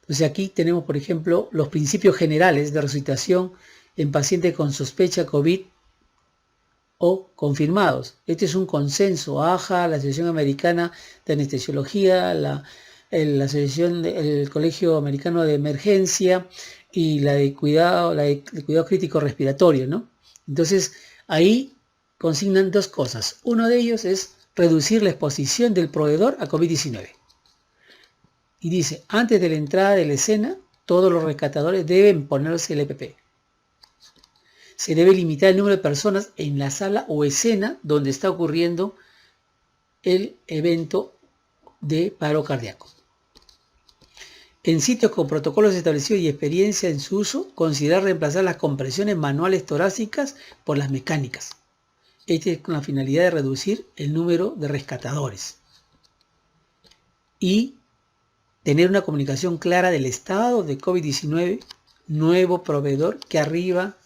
Speaker 1: Entonces aquí tenemos, por ejemplo, los principios generales de resucitación en pacientes con sospecha COVID o confirmados. Este es un consenso, AJA, la Asociación Americana de Anestesiología, la Asociación el Colegio Americano de Emergencia y la de cuidado crítico respiratorio, ¿no? Entonces, ahí consignan dos cosas. Uno de ellos es reducir la exposición del proveedor a COVID-19. Y dice, antes de la entrada de la escena, todos los rescatadores deben ponerse el EPP. Se debe limitar el número de personas en la sala o escena donde está ocurriendo el evento de paro cardíaco. En sitios con protocolos establecidos y experiencia en su uso, considerar reemplazar las compresiones manuales torácicas por las mecánicas. Este es con la finalidad de reducir el número de rescatadores. Y tener una comunicación clara del estado de COVID-19, nuevo proveedor que arriba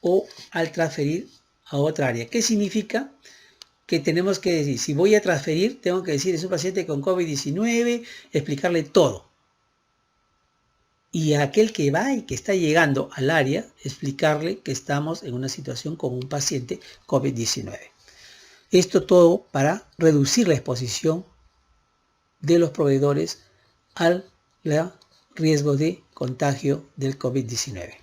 Speaker 1: o al transferir a otra área. ¿Qué significa? Que tenemos que decir, si voy a transferir, tengo que decir, es un paciente con COVID-19, explicarle todo. Y a aquel que va y que está llegando al área, explicarle que estamos en una situación con un paciente COVID-19. Esto todo para reducir la exposición de los proveedores al riesgo de contagio del COVID-19.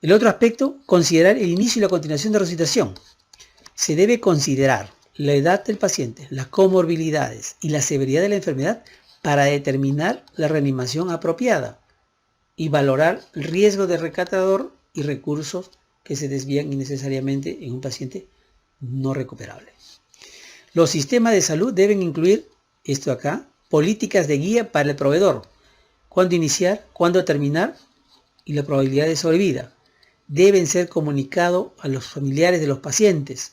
Speaker 1: El otro aspecto, considerar el inicio y la continuación de resucitación. Se debe considerar la edad del paciente, las comorbilidades y la severidad de la enfermedad para determinar la reanimación apropiada y valorar el riesgo de rescatador y recursos que se desvían innecesariamente en un paciente no recuperable. Los sistemas de salud deben incluir, esto acá, políticas de guía para el proveedor, cuándo iniciar, cuándo terminar y la probabilidad de sobrevida. Deben ser comunicados a los familiares de los pacientes.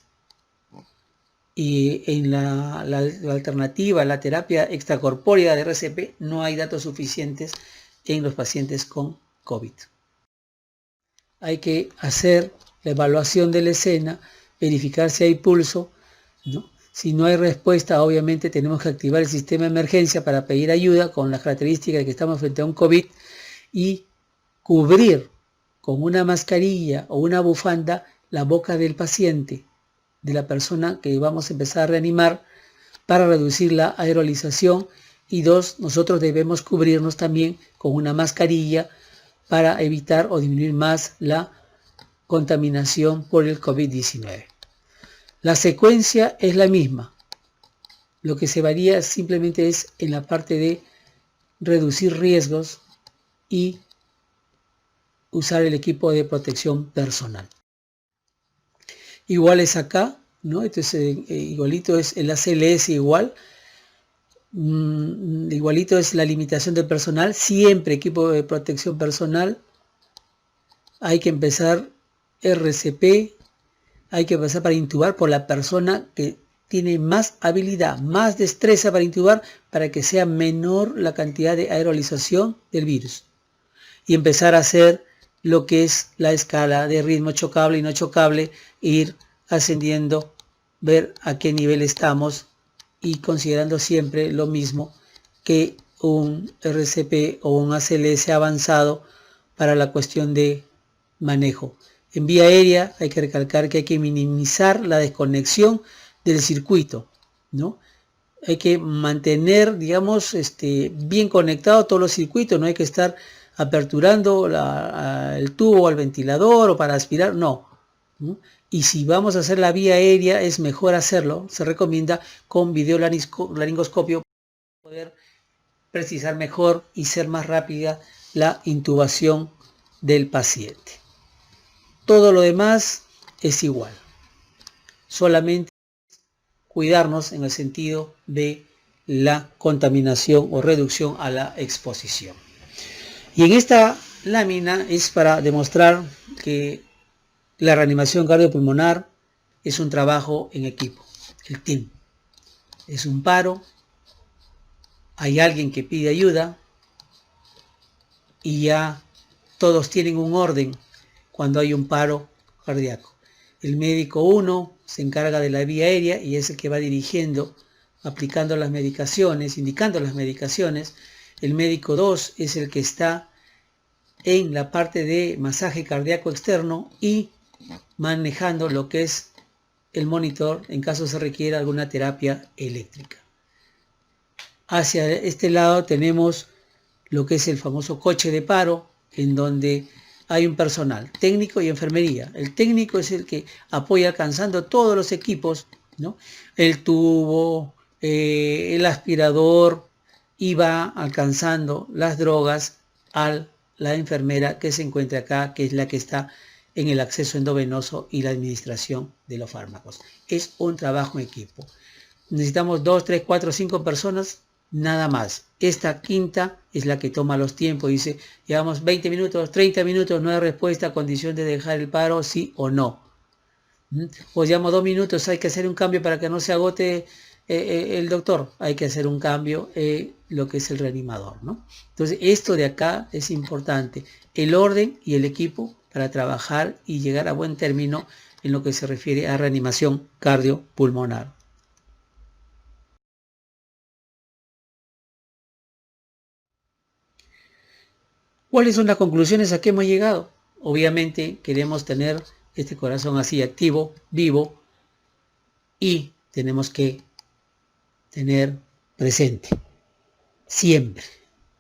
Speaker 1: Y en la alternativa, la terapia extracorpórea de RCP, no hay datos suficientes en los pacientes con COVID. Hay que hacer la evaluación de la escena, verificar si hay pulso, ¿no? Si no hay respuesta, obviamente tenemos que activar el sistema de emergencia para pedir ayuda con las características de que estamos frente a un COVID y cubrir con una mascarilla o una bufanda la boca del paciente, de la persona que vamos a empezar a reanimar para reducir la aerolización. Y dos, nosotros debemos cubrirnos también con una mascarilla para evitar o disminuir más la contaminación por el COVID-19. La secuencia es la misma. Lo que se varía simplemente es en la parte de reducir riesgos y usar el equipo de protección personal. Igual es acá, ¿no? Entonces igualito es el ACLS igual. Igualito es la limitación del personal, siempre equipo de protección personal. Hay que empezar RCP, hay que empezar para intubar por la persona que tiene más habilidad, más destreza para intubar, para que sea menor la cantidad de aerolización del virus. Y empezar a hacer lo que es la escala de ritmo chocable y no chocable, ir ascendiendo, ver a qué nivel estamos y considerando siempre lo mismo que un RCP o un ACLS avanzado para la cuestión de manejo. En vía aérea hay que recalcar que hay que minimizar la desconexión del circuito, ¿no? Hay que mantener, digamos, bien conectados todos los circuitos, no hay que estar aperturando el tubo al ventilador o para aspirar, no. Y si vamos a hacer la vía aérea es mejor hacerlo, se recomienda con videolaringoscopio para poder precisar mejor y ser más rápida la intubación del paciente. Todo lo demás es igual, solamente cuidarnos en el sentido de la contaminación o reducción a la exposición. Y en esta lámina es para demostrar que La reanimación cardiopulmonar es un trabajo en equipo, el team. Es un paro, hay alguien que pide ayuda y ya todos tienen un orden cuando hay un paro cardíaco. El médico 1 se encarga de la vía aérea y es el que va dirigiendo, aplicando las medicaciones, indicando las medicaciones. El médico 2 es el que está en la parte de masaje cardíaco externo y manejando lo que es el monitor en caso se requiera alguna terapia eléctrica. Hacia este lado tenemos lo que es el famoso coche de paro, en donde hay un personal técnico y enfermería. El técnico es el que apoya alcanzando todos los equipos, ¿no? El tubo, el aspirador, y va alcanzando las drogas a la enfermera que se encuentra acá, que es la que está en el acceso endovenoso y la administración de los fármacos. Es un trabajo en equipo. Necesitamos 2, 3, 4, 5 personas, nada más. Esta quinta es la que toma los tiempos. Dice, llevamos 20 minutos, 30 minutos, no hay respuesta a condición de dejar el paro, sí o no. O llevamos 2 minutos, hay que hacer un cambio para que no se agote el doctor. Hay que hacer un cambio, lo que es el reanimador, ¿no? Entonces, esto de acá es importante. El orden y el equipo para trabajar y llegar a buen término en lo que se refiere a reanimación cardiopulmonar. ¿Cuáles son las conclusiones a que hemos llegado? Obviamente queremos tener este corazón así activo, vivo, y tenemos que tener presente siempre.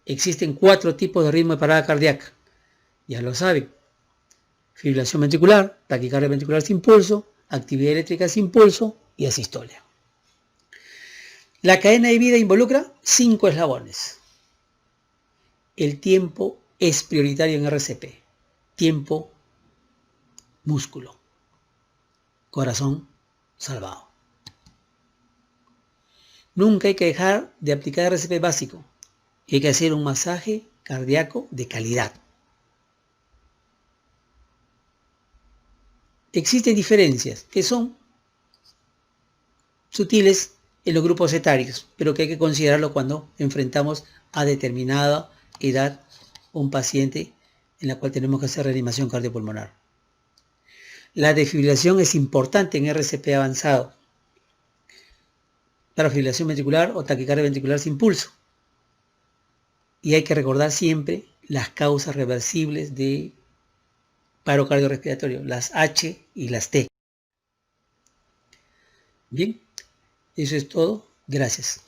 Speaker 1: Existen 4 tipos de ritmo de parada cardíaca. Ya lo saben. Fibrilación ventricular, taquicardia ventricular sin pulso, actividad eléctrica sin pulso y asistolia. La cadena de vida involucra 5 eslabones. El tiempo es prioritario en RCP. Tiempo, músculo, corazón salvado. Nunca hay que dejar de aplicar RCP básico. Hay que hacer un masaje cardíaco de calidad. Existen diferencias que son sutiles en los grupos etarios, pero que hay que considerarlo cuando enfrentamos a determinada edad un paciente en la cual tenemos que hacer reanimación cardiopulmonar. La defibrilación es importante en RCP avanzado para fibrilación ventricular o taquicardia ventricular sin pulso. Y hay que recordar siempre las causas reversibles de paro cardiorrespiratorio, las H y las T. Bien, eso es todo. Gracias.